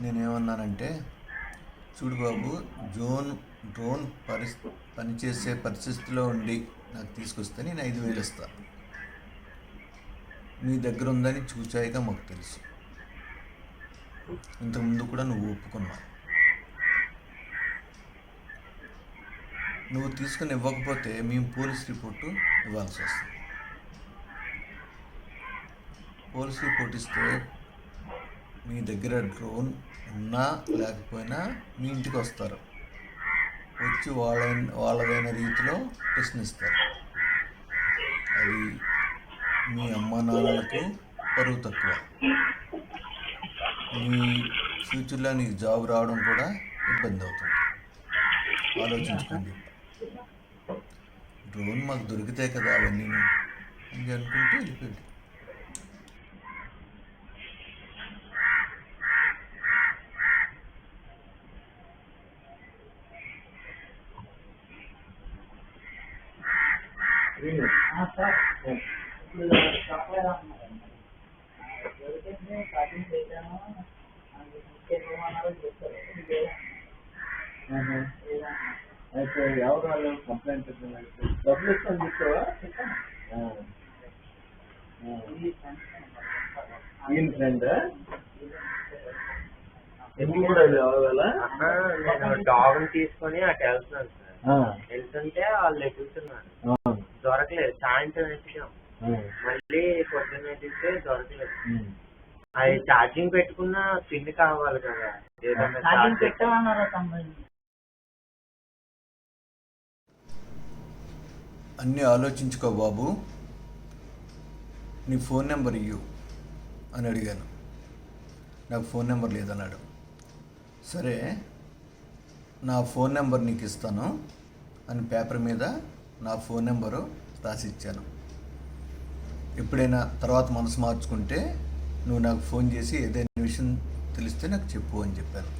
నేనేమన్నానంటే, చూడు బాబు, డ్రోన్ పనిచేసే పరిస్థితిలో ఉండి నాకు తీసుకొస్తే నేను 5,000 ఇస్తాను. మీ దగ్గర ఉందని చూచాయిగా మాకు తెలుసు. ఇంతకుముందు కూడా నువ్వు ఒప్పుకున్నావు. నువ్వు తీసుకుని ఇవ్వకపోతే మేము పోలీస్ రిపోర్టు ఇవ్వాల్సి వస్తుంది. పోలీస్ రిపోర్ట్ ఇస్తే మీ దగ్గర డ్రోన్ ఉన్నా లేకపోయినా మీ ఇంటికి వస్తారు, వచ్చి వాళ్ళదైన రీతిలో ప్రశ్నిస్తారు. అది మీ అమ్మా నాన్నలకు పరువు తక్కువ. మీ ఫ్యూచర్లో నీకు జాబ్ రావడం కూడా ఇబ్బంది అవుతుంది. ఆలోచించుకోండి. డ్రోన్ మాకు దొరికితే కదా అవన్నీ అని అనుకుంటే వెళ్ళిపోయింది. అయితే ఎవరు వాళ్ళు కంప్లైంట్ డబ్బులు ఇస్తాను చెప్తావా? ఈయన ఫ్రెండ్ ఎందుకు కూడా నేను డాగ్ తీసుకొని అటు వెళ్తున్నాను సార్. వెళ్తుంటే వాళ్ళు ఎదుగుతున్నారు, దొరకలేదు. సాయంత్రం వెతికాం, మళ్ళీ పొద్దున్న వెతికితే దొరకలేదు. అది ఛార్జింగ్ పెట్టుకున్న పిన్ కావాలి కదా, ఏదైనా పెట్టమన్నారు. అన్నీ ఆలోచించుకో బాబు, నీ ఫోన్ నెంబర్ ఇవ్వు అని అడిగాను. నాకు ఫోన్ నెంబర్ లేదన్నాడు. సరే, నా ఫోన్ నెంబర్ నీకు ఇస్తాను అని పేపర్ మీద నా ఫోన్ నెంబరు రాసి ఇచ్చాను. ఎప్పుడైనా తర్వాత మనసు మార్చుకుంటే నువ్వు నాకు ఫోన్ చేసి ఏదైనా విషయం తెలిస్తే నాకు చెప్పు అని చెప్పాను.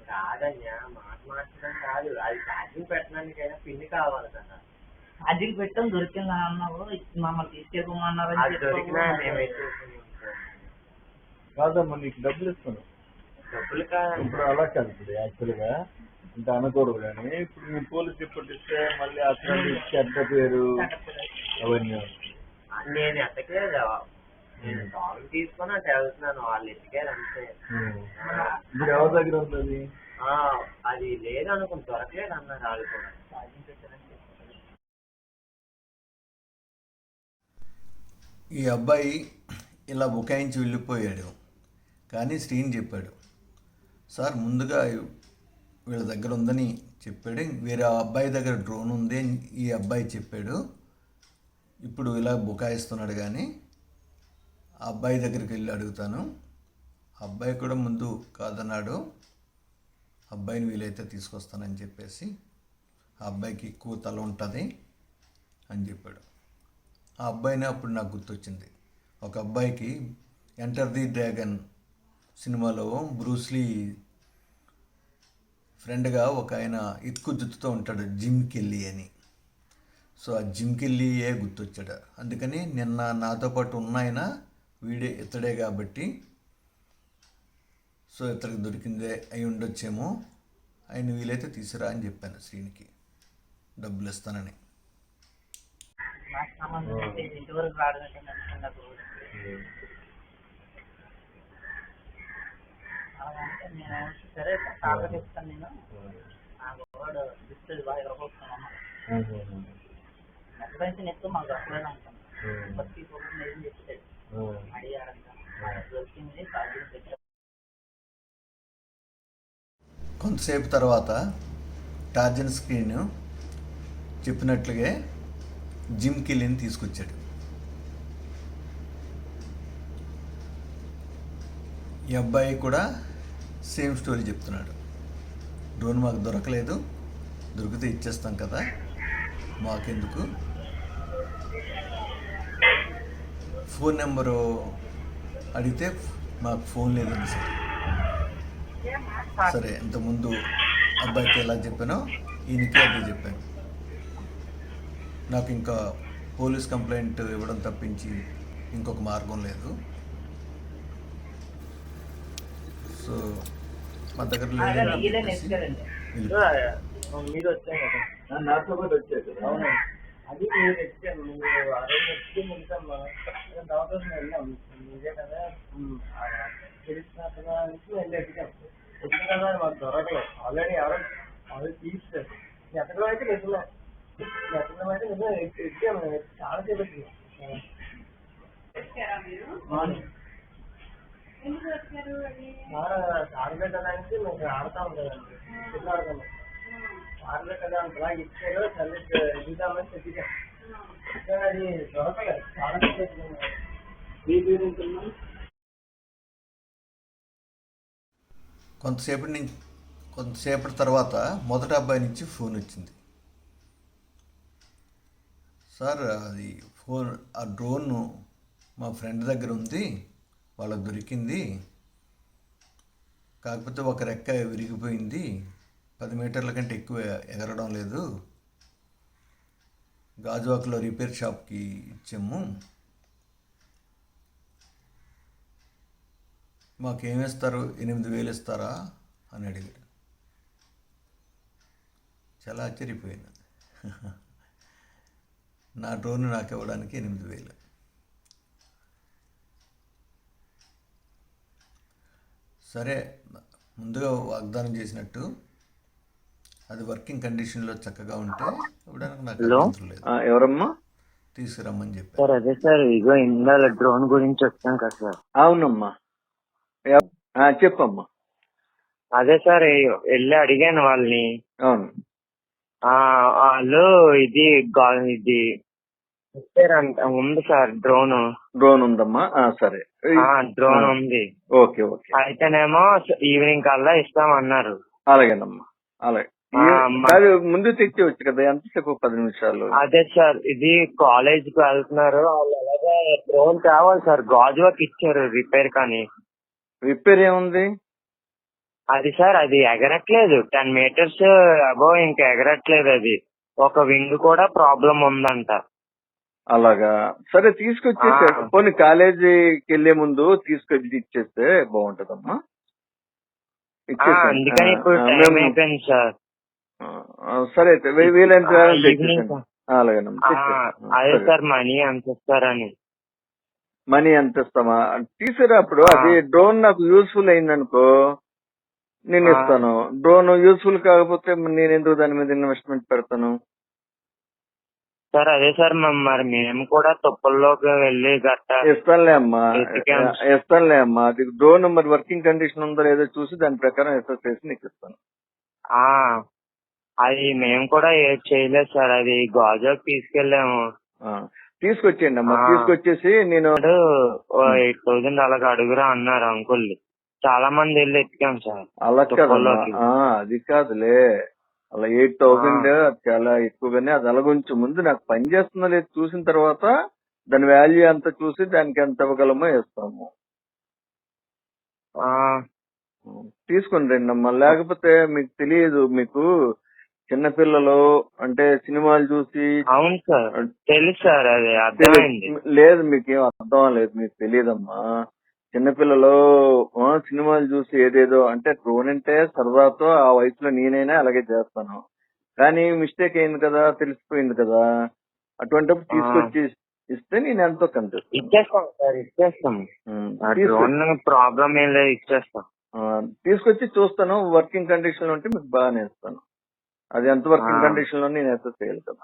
కాదయ్యా, మాట మార్చడం కాదు, అది ఛార్జింగ్ పెట్టడానికైనా పిన్ కావాలి కదా. ఛార్జింగ్ పెట్టడం దొరికిందా అన్నావు, మమ్మల్ని తీసుకెళ్ళమన్నారు. అది దొరికినా మేము కాదమ్మా, నీకు డబ్బులు ఇస్తాను. డబ్బులు కాదు ఇప్పుడు అలా కాదు. ఇప్పుడు యాక్చువల్గా అంటే అనకూడదు, కానీ ఇప్పుడు మేము పోలీస్ రిపోర్ట్ ఇస్తే మళ్ళీ అక్కడ చెడ్డ పేరు అవన్నీ. నేను ఎత్తకలేదు, నేను డాగ్ తీసుకొని అటు వెళ్తున్నాను, వాళ్ళు ఎత్తికారు అంతే. ఇప్పుడు ఎవరి దగ్గర ఉంది అది లేదనుకుంటు, దొరకలేదు అన్నారు వాళ్ళు కూడా. ఈ అబ్బాయి ఇలా బుకాయించి వెళ్ళిపోయాడు. కానీ శ్రీని చెప్పాడు, సార్ ముందుగా వీళ్ళ దగ్గర ఉందని చెప్పాడు, వేరే అబ్బాయి దగ్గర డ్రోన్ ఉంది అని ఈ అబ్బాయి చెప్పాడు. ఇప్పుడు ఇలా బుకాయిస్తున్నాడు. కానీ ఆ అబ్బాయి దగ్గరికి వెళ్ళి అడుగుతాను. ఆ అబ్బాయి కూడా ముందు కాదన్నాడు. అబ్బాయిని వీలైతే తీసుకొస్తానని చెప్పేసి, ఆ అబ్బాయికి ఎక్కువ తల ఉంటుంది అని చెప్పాడు. ఆ అబ్బాయిని అప్పుడు నాకు గుర్తొచ్చింది. ఒక అబ్బాయికి ఎంటర్ ది డ్రాగన్ సినిమాలో బ్రూస్లీ ఫ్రెండ్గా ఒక ఆయన ఎక్కువ జుత్తుతో ఉంటాడు, జిమ్ కెల్లీ అని. సో ఆ జిమ్ కెల్లీయే గుర్తొచ్చాడు. అందుకని నిన్న నాతో పాటు ఉన్న ఆయన వీడే, ఇతడే కాబట్టి, సో ఇతడికి దొరికిందే అయి ఉండొచ్చేమో, ఆయన వీలైతే తీసుకురా అని చెప్పాను శ్రీనికి, డబ్బులు ఇస్తానని. ఇంతవరకు అలాగంటే నేను సరే టార్గెట్ ఇస్తాను, నేను నాకు వాడు డిస్ప్లే బాగా ఇవ్వబోతున్నాను. ఎక్కడైతే నెక్స్ట్ మాకు దొరకలేదు అంటాను. ప్రతి పొద్దున్న ఏం చెప్తాడు అడిగారంట, దొరికింది ఛార్జింగ్ పెట్టారు. కొంతసేపు తర్వాత టార్జన్ స్క్రీన్ చెప్పినట్లుగా జిమ్ కెల్లీని తీసుకొచ్చాడు. ఈ అబ్బాయి కూడా సేమ్ స్టోరీ చెప్తున్నాడు. డ్రోన్ మాకు దొరకలేదు, దొరికితే ఇచ్చేస్తాం కదా, మాకెందుకు, ఫోన్ నెంబరు అడిగితే మాకు ఫోన్ లేదండి సార్. సరే, ఇంతకుముందు అబ్బాయికి ఎలా చెప్పానో ఈయనకి అదే చెప్పాను. నాకు ఇంకా పోలీస్ కంప్లైంట్ ఇవ్వడం తప్పించి ఇంకొక మార్గం లేదు. సో మా దగ్గర లేదని చెప్పేసి వెళ్ళిపోయాను. మీరు వచ్చాను కదా, నాతో పాటు వచ్చారు కదా. అవునండి. అది మీరు వచ్చాను, మీరు ఆ రోజు వచ్చి ఉంటామ్మా తర్వాత రోజు వెళ్ళాం. మీరే కదా తెలిసినట్టుగా నుంచి వెళ్ళి ఎదిగాం. వచ్చిన కదా మాకు దొరకలేదు. ఆల్రెడీ తీస్తారు. ఎక్కడం అయితే నిజమే, ఎక్కడం అయితే నిజమే. ఎక్కాము, చాలా సేపు ఎక్కాము. ఆడబెట్టడానికి మేము ఆడుతూ ఉంటామండి, చిన్న ఆడతాము. ఆడబెట్టడానికి అలా ఇచ్చారు, తల్లి ఎదుగుతామని చెప్పాం. అది దొరకలేదు, చాలా సేపు ఎక్కాము. మీ పేరు ఉంటున్నాం. కొంతసేపటి తర్వాత మొదటి అబ్బాయి నుంచి ఫోన్ వచ్చింది. సార్, అది ఫోన్, ఆ డ్రోన్ మా ఫ్రెండ్ దగ్గర ఉంది, వాళ్ళకి దొరికింది. కాకపోతే ఒక రెక్క విరిగిపోయింది, 10 మీటర్ల కంటే ఎక్కువ ఎగరడం లేదు. గాజువాకలో రిపేర్ షాప్కి ఇచ్చాము, మాకేమిస్తారు, 8,000 ఇస్తారా అని అడిగాడు. చాలా ఆశ్చర్యపోయాను. నా డ్రోన్ నాకు ఇవ్వడానికి 8,000. సరే, ముందుగా వాగ్దానం చేసినట్టు అది వర్కింగ్ కండిషన్లో చక్కగా ఉంటే ఇవ్వడానికి నాకు అభ్యంతరం లేదు. ఎవరమ్మా? తీసుకురమ్మని చెప్పారు. సార్ అదే సార్, ఇగో ఇందాల డ్రోన్ గురించి వచ్చాం కదా సార్. అవునమ్మా, చెప్పమ్మా. అదే సార్, వెళ్ళి అడిగాను వాళ్ళని. అవును. వాళ్ళు ఇది ఉంది సార్, డ్రోన్ ఉందమ్మా. సరే, డ్రోన్ ఉంది. Okay okay. అయితేనేమో ఈవినింగ్ కల్లా ఇస్తామన్నారు. అలాగేనమ్మా, అలాగే. ముందు తెచ్చేవచ్చు కదా, ఎంతసేపు? 10 నిమిషాలు. అదే సార్, ఇది కాలేజ్ కి వెళ్తున్నారు వాళ్ళు, అలాగే డ్రోన్ కావాలి సార్. గాజువాక్ ఇచ్చారు రిపేర్ కానీ. రిపేర్ ఏముంది? అది సార్, అది ఎగరట్లేదు. 10 మీటర్స్ అబోవ్ ఇంకా ఎగరట్లేదు. అది ఒక వింగ్ కూడా ప్రాబ్లం ఉందంట. అలాగా, సరే తీసుకొచ్చేసే. పోనీ కాలేజీకి వెళ్లే ముందు తీసుకొచ్చి ఇచ్చేస్తే బాగుంటదమ్మా. అందుకని ఇప్పుడు టైం అయిపోయింది సార్. సరే అయితే వీలైనంత అలాగేనమ్మా. అదే సార్, మనీ ఎంత ఇస్తారని. మనీ ఎంత ఇస్తామా? తీసుకురా. అప్పుడు అది డ్రోన్ నాకు యూస్ఫుల్ అయిందనుకో, నేను ఇస్తాను. డ్రోన్ యూస్ఫుల్ కాకపోతే నేను ఎందుకు దాని మీద ఇన్వెస్ట్మెంట్ పెడతాను? సార్ అదే సార్, మరి మేము కూడా తుప్పల్లోకి వెళ్ళి గట్టా ఇస్తానులే అమ్మా. అది డ్రోన్ మరి వర్కింగ్ కండిషన్ ఉందో లేదో చూసి దాని ప్రకారం ఎస్ఎస్ చేసి నీకు ఇస్తాను. అది మేము కూడా ఏం చేయలేదు సార్. అది గాజువాక్ తీసుకెళ్ళాము. తీసుకొచ్చేయండి అమ్మా. తీసుకొచ్చేసి నేను 8,000 అలాగ అడుగురా అన్నారు అంకుల్. చాలా మంది వెళ్ళి ఎత్తికాం సార్. అలా కాదమ్మా, అది కాదులే. అలా 8,000 చాలా ఎక్కువగానే. అది అలాగుంచు. ముందు నాకు పని చేస్తుందో లేదు చూసిన తర్వాత దాని వాల్యూ ఎంత చూసి దానికి ఎంత ఇవ్వగలమో ఇస్తాము. తీసుకుని రండి అమ్మా. లేకపోతే మీకు తెలియదు, మీకు చిన్నపిల్లలు అంటే సినిమాలు చూసి. అవును సార్, తెలుసు సార్, అది అర్థమైంది. లేదు, మీకేం అర్థం లేదు, మీకు తెలియదమ్మా. చిన్నపిల్లలు సినిమాలు చూసి ఏదేదో అంటే డ్రోన్ అంటే సరదాతో ఆ వయసులో నేనైనా అలాగే చేస్తాను. కానీ మిస్టేక్ అయింది కదా, తెలిసిపోయింది కదా. అటువంటిప్పుడు తీసుకొచ్చి ఇస్తే నేను ఎంతో కనిపిస్తాను. ఇచ్చేస్తాం సార్, ఇచ్చేస్తాం. ప్రాబ్లం ఏం లేదు, ఇచ్చేస్తాం. తీసుకొచ్చి చూస్తాను. వర్కింగ్ కండిషన్ లో ఉంటే మీకు బాగానే ఇస్తాను. అది ఎంత వర్కింగ్ కండిషన్ లో నేను ఎంత చేయాలి కదా.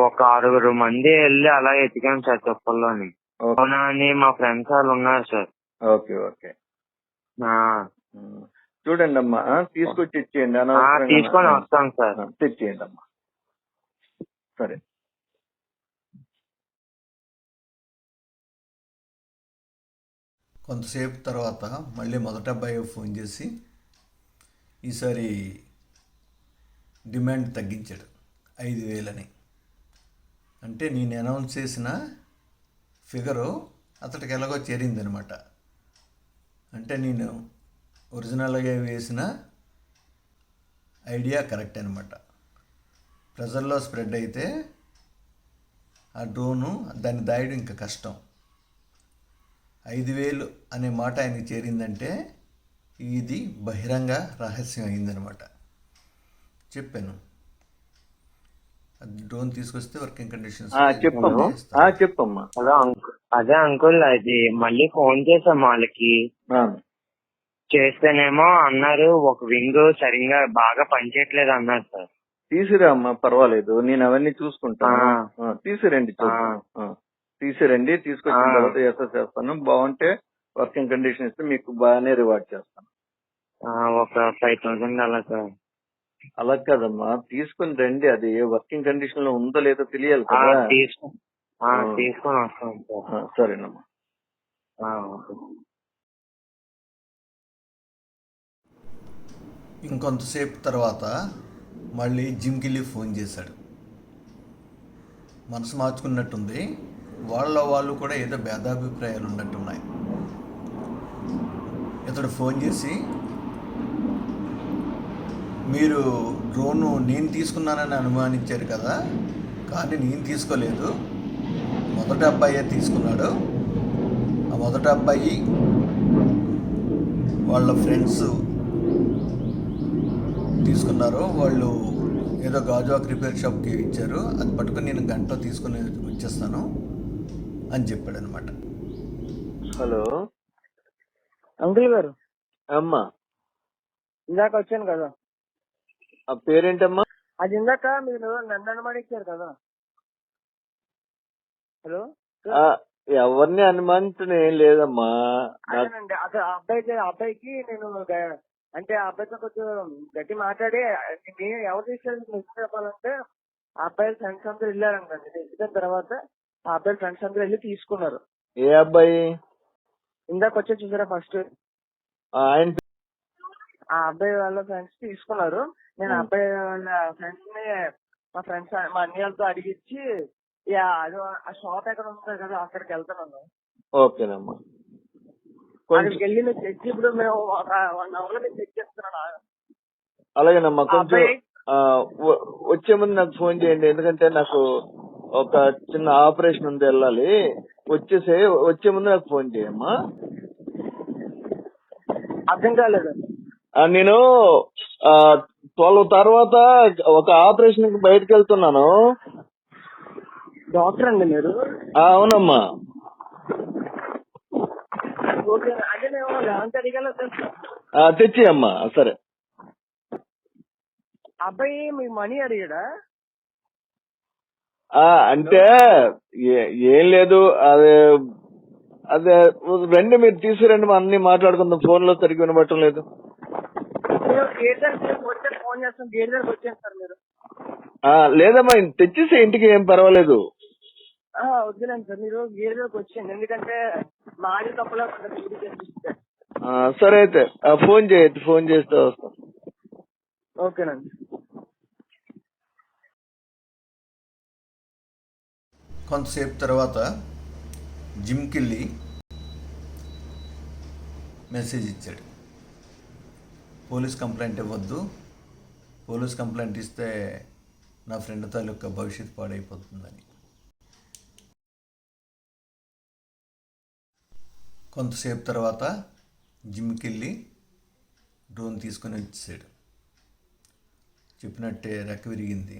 ఒక 6 మంది వెళ్ళి అలా ఎతికాం సార్ తుప్పల్లోని. అవునా అని మా ఫ్రెండ్స్ వాళ్ళు ఉన్నారు సార్. Okay okay. చూడండి అమ్మా, తీసుకొచ్చి ఇచ్చేయండి. తీసుకొని వస్తాం సార్. తెచ్చేయండి అమ్మా. సరే. కొంతసేపు తర్వాత మళ్ళీ మొదట అబ్బాయి ఫోన్ చేసి ఈసారి డిమాండ్ తగ్గించాడు, 5,000 అని. అంటే నేను అనౌన్స్ చేసిన ఫిగరు అతడికి ఎలాగో చేరిందనమాట. అంటే నేను ఒరిజినల్గా వేసిన ఐడియా కరెక్ట్ అనమాట. ప్రజల్లో స్ప్రెడ్ అయితే ఆ డ్రోను దాన్ని దాయడం ఇంకా కష్టం. 5,000 అనే మాట ఆయనకి చేరిందంటే ఇది బహిరంగ రహస్యం అయిందనమాట. చెప్పాను, అది డ్రోన్ తీసుకొస్తే వర్కింగ్ కండిషన్స్ చెప్పమ్మా. అదే అంకుల్, అది మళ్ళీ ఫోన్ చేసాం వాళ్ళకి. చేస్తేనేమో అన్నారు ఒక వింగ్ సరిగ్గా బాగా పనిచేయట్లేదు అన్నారు సార్. తీసిరా అమ్మా, పర్వాలేదు, నేను అవన్నీ చూసుకుంటాను. తీసిరండి, తీసిరండి. తీసుకొచ్చిన తర్వాత ఎస్ఎస్ చేస్తాను. బాగుంటే వర్కింగ్ కండిషన్ ఇస్తే మీకు బాగానే రివార్డ్ చేస్తాను. ఒక 5,000 అలా సార్. అలా కాదమ్మా, తీసుకుని రండి. అది వర్కింగ్ కండిషన్ లో ఉందో లేదో తెలియాలి కదా. తీసుకొని వస్తాం సార్. సరేనమ్మా. ఓకే. ఇంకొంతసేపు తర్వాత మళ్ళీ జిమ్కి ఫోన్ చేశాడు. మనసు మార్చుకున్నట్టుంది. వాళ్ళు కూడా ఏదో భేదాభిప్రాయాలు ఉన్నట్టున్నాయి. ఇతడు ఫోన్ చేసి, మీరు డ్రోను నేను తీసుకున్నానని అనుమానించారు కదా, కానీ నేను తీసుకోలేదు, మొదటి అబ్బాయే తీసుకున్నాడు. ఆ మొదటి అబ్బాయి వాళ్ళ ఫ్రెండ్స్ తీసుకున్నారు. వాళ్ళు ఏదో గాజువాక్ రిపేర్ షాప్కి ఇచ్చారు, అది పట్టుకొని నేను గంటలో తీసుకుని వచ్చేస్తాను అని చెప్పాడు అనమాట. హలో అంకుల్ గారు, అమ్మా. ఇందాక వచ్చాను కదా, ఆ పేరేంటమ్మా? అది ఇందాక మీరు నన్ను అనుమానించారు కదా. హలో, ఎవరిని అనుమానించడం ఏం లేదమ్మా. అదేనండి, అదే అబ్బాయికి నేను అంటే ఆ అబ్బాయితో కొంచెం గట్టి మాట్లాడి, నేను ఎవరు తీసుకెళ్ళి నిజం చెప్పాలంటే ఆ అబ్బాయి ఫ్రెండ్స్ అందరూ వెళ్ళారండి. వెళ్ళిన తర్వాత ఆ అబ్బాయి ఫ్రెండ్స్ అందరూ వెళ్ళి తీసుకున్నారు. ఏ అబ్బాయి? ఇందాక వచ్చి చూసారా ఫస్ట్, ఆయన ఆ అబ్బాయి వాళ్ళ ఫ్రెండ్స్ తీసుకున్నారు. నేను ఆ అబ్బాయి వాళ్ళ ఫ్రెండ్స్ ని, మా ఫ్రెండ్స్ మా అన్నయ్యలతో అడిగిచ్చి అది ఆ షాప్ ఎక్కడ ఉంటుంది కదా అక్కడికి వెళ్తున్నాను. ఓకేనమ్మా. అక్కడికి వెళ్ళి మీరు చెక్, ఇప్పుడు మేము ఒక 1 hour లో మీరు చెక్ చేస్తున్నాను. అలాగేనమ్మా. కొంచెం వచ్చే ముందు నాకు ఫోన్ చేయండి, ఎందుకంటే నాకు ఒక చిన్న ఆపరేషన్ ఉంది, వెళ్ళాలి. వచ్చే ముందు నాకు ఫోన్ చేయమ్మా. అర్థం కాలేదు. నేను 12 తర్వాత ఒక ఆపరేషన్ కి బయటకు వెళ్తున్నాను. డాక్టర్ అండి మీరు? అవునమ్మా. ఓకే, అంటే మేము 11 అడిగాను. తెచ్చి అమ్మా. సరే. అబ్బాయి మీ మనీ అడిగాడా? అంటే ఏం లేదు, అదే రండి, మీరు తీసుకురండి, అన్ని మాట్లాడుకుందాం. ఫోన్ లో సరిగ్గా వినబట్టం లేదు. గేట్ దగ్గరికి వచ్చే ఫోన్ చేస్తాం, గేట్ దగ్గరికి వచ్చాను సార్ మీరు. లేదమ్మా, తెచ్చేసే ఇంటికి, ఏం పర్వాలేదు. వద్దులేండి సార్, మీరు గేట్ దగ్గరికి వచ్చేయండి, ఎందుకంటే మాది తప్పలా ఉంటుంది. సరే అయితే ఫోన్ చేస్తే వస్తాం. ఓకేనండి. కొంతసేపు తర్వాత జిమ్కి వెళ్ళి మెసేజ్ ఇచ్చాడు, పోలీస్ కంప్లైంట్ ఇవ్వద్దు, పోలీస్ కంప్లైంట్ ఇస్తే నా ఫ్రెండ్ తాలూకా భవిష్యత్తు పాడైపోతుందని. కొంతసేపు తర్వాత జిమ్కి వెళ్ళి డ్రోన్ తీసుకొని వచ్చేసాడు. చెప్పినట్టే రెక్క విరిగింది.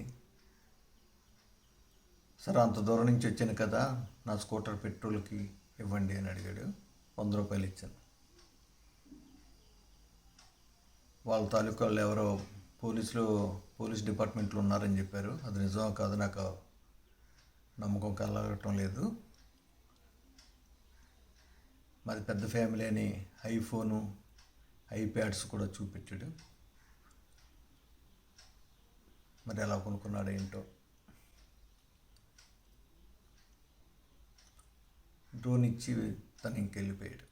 సరే, అంత దూరం నుంచి వచ్చాను కదా, నా స్కూటర్ పెట్రోల్కి ఇవ్వండి అని అడిగాడు. 100 రూపాయలు ఇచ్చాను. వాళ్ళ తాలూకా వాళ్ళు ఎవరో పోలీస్ డిపార్ట్మెంట్లో ఉన్నారని చెప్పారు. అది నిజమో కాదు నాకు నమ్మకం కలగటం లేదు. మాది పెద్ద ఫ్యామిలీ అని ఐఫోను, ఐప్యాడ్స్ కూడా చూపెట్టాడు. మరి ఎలా కొనుక్కున్నాడు ఏంటో. డ్రోన్ ఇచ్చి తను ఇంకెళ్ళిపోయాడు.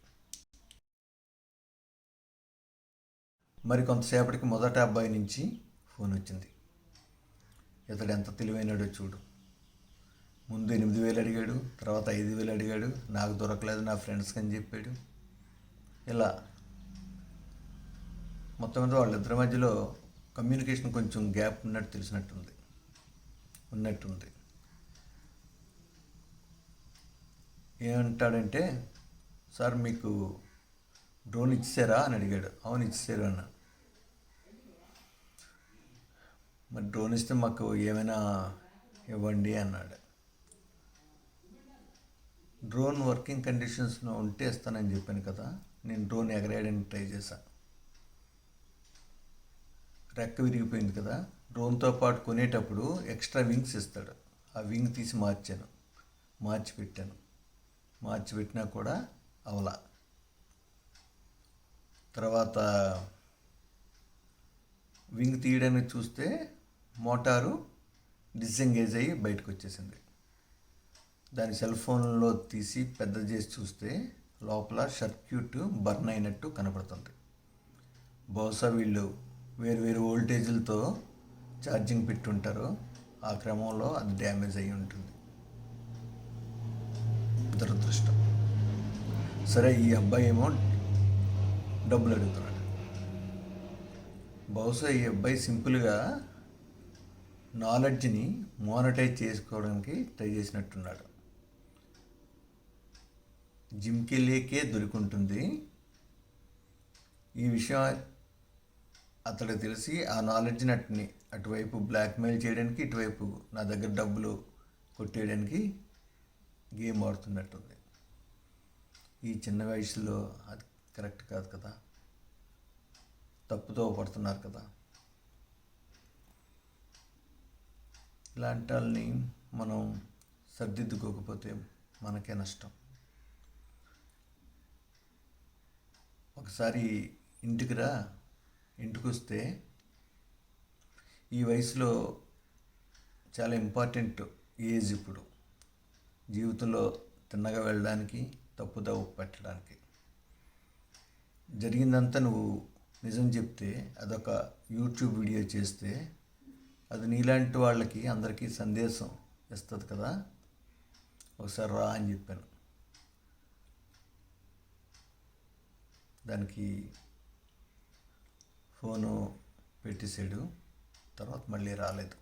మరి కొంతసేపటికి మొదటి అబ్బాయి నుంచి ఫోన్ వచ్చింది. ఇతడు ఎంత తెలివైనాడో చూడు, ముందు 8,000 అడిగాడు, తర్వాత 5,000 అడిగాడు. నాకు దొరకలేదు, నా ఫ్రెండ్స్కి అని చెప్పాడు. ఇలా మొత్తం మీద వాళ్ళిద్దరి మధ్యలో కమ్యూనికేషన్ కొంచెం గ్యాప్ ఉన్నట్టుంది. ఏమంటాడంటే, సార్ మీకు డ్రోన్ ఇచ్చారా అని అడిగాడు. అవును ఇచ్చారు అన్న. మరి డ్రోన్ ఇస్తే మాకు ఏమైనా ఇవ్వండి అన్నాడు. డ్రోన్ వర్కింగ్ కండిషన్స్లో ఉంటే ఇస్తానని చెప్పాను కదా. నేను డ్రోన్ ఎగరేయడానికి ట్రై చేశాను. రెక్క విరిగిపోయింది కదా. డ్రోన్తో పాటు కొనేటప్పుడు ఎక్స్ట్రా వింగ్స్ ఇస్తాడు. ఆ వింగ్ తీసి మార్చి పెట్టినా కూడా అవలా. తర్వాత వింగ్ తీయడానికి చూస్తే మోటారు డిసెంగేజ్ అయ్యి బయటకు వచ్చేసింది. దాని సెల్ ఫోన్లో తీసి పెద్ద చేసి చూస్తే లోపల సర్క్యూట్ బర్న్ అయినట్టు కనపడుతుంది. బహుశా వీళ్ళు వేరు వోల్టేజీలతో ఛార్జింగ్ పెట్టుంటారు. ఆ క్రమంలో అది డ్యామేజ్ అయ్యి ఉంటుంది. దురదృష్టం. సరే, ఈ అబ్బాయి ఏమో డబ్బులు అడుగుతున్నాడు. బహుశా ఈ అబ్బాయి సింపుల్గా నాలెడ్జ్ని మోనటైజ్ చేసుకోవడానికి ట్రై చేసినట్టున్నాడు. జిమ్కి వెళ్ళేకే దొరికింటుంది. ఈ విషయం అతడికి తెలిసి ఆ నాలెడ్జ్ని అటువైపు బ్లాక్మెయిల్ చేయడానికి, ఇటువైపు నా దగ్గర డబ్బులు కొట్టేయడానికి గేమ్ ఆడుతున్నట్టుంది. ఈ చిన్న వయసులో అది కరెక్ట్ కాదు కదా. తప్పుతో పడుతున్నారు కదా. ఇలాంటి వాళ్ళని మనం సర్దిద్దుకోకపోతే మనకే నష్టం. ఒకసారి ఇంటికి వస్తే ఈ వయసులో చాలా ఇంపార్టెంట్ ఏజ్. ఇప్పుడు జీవితంలో తిన్నగా వెళ్ళడానికి, తప్పుదోవ పెట్టడానికి. జరిగిందంతా నువ్వు నిజం చెప్తే, అదొక యూట్యూబ్ వీడియో చేస్తే, అది నీలాంటి వాళ్ళకి అందరికీ సందేశం ఇస్తుంది కదా. ఒకసారి రా అని చెప్పాను. దానికి ఫోను పెట్టేసాడు. తర్వాత మళ్ళీ రాలేదు.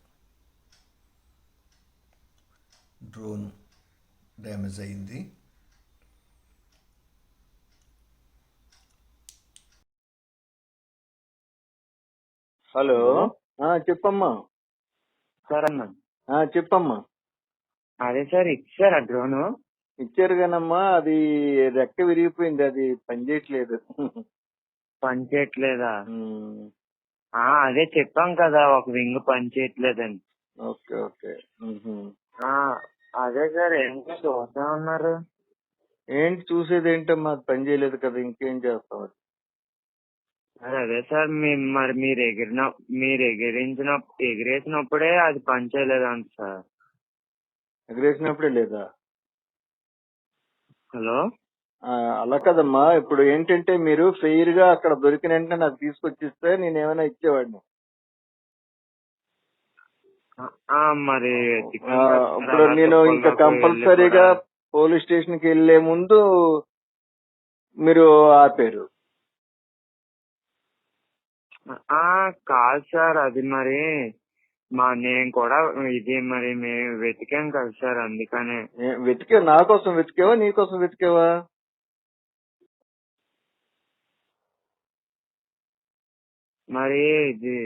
డ్రోన్ డ్యామేజ్ అయింది. హలో. చెప్పమ్మా. సార్ అన్న, చెప్పమ్మా. అదే సార్ ఇచ్చారా డ్రోను? ఇచ్చారు కానమ్మా, అది రెక్క విరిగిపోయింది, అది పనిచేయట్లేదు. పని చేయట్లేదా? అదే చెప్పాం కదా, ఒక వింగ్ పని చేయట్లేదని. Okay okay. అదే సార్, ఏంటో చూస్తా ఉన్నారు. ఏంటి చూసేది ఏంటమ్మా, అది పని చేయలేదు కదా, ఇంకేం చేస్తాం అది. సార్ అదే సార్, మరి మీరు ఎగిరేసినప్పుడే అది పని చేయలేదంట సార్. ఎగరేసినప్పుడే లేదా? హలో. అలా కదమ్మా, ఇప్పుడు ఏంటంటే మీరు ఫెయిర్ గా అక్కడ దొరికిన వెంటనే నాకు తీసుకొచ్చిస్తే నేను ఏమైనా ఇచ్చేవాడిని. మరి ఇప్పుడు నేను ఇంకా కంపల్సరీగా పోలీస్ స్టేషన్ కి వెళ్లే ముందు మీరు ఆపారు. కాదు సార్, అది మరి నేను కూడా మరి మేము వెతికాం కదా సార్, అందుకనే. నా కోసం వెతికావా, నీ కోసం వెతికావా? మరి ఇది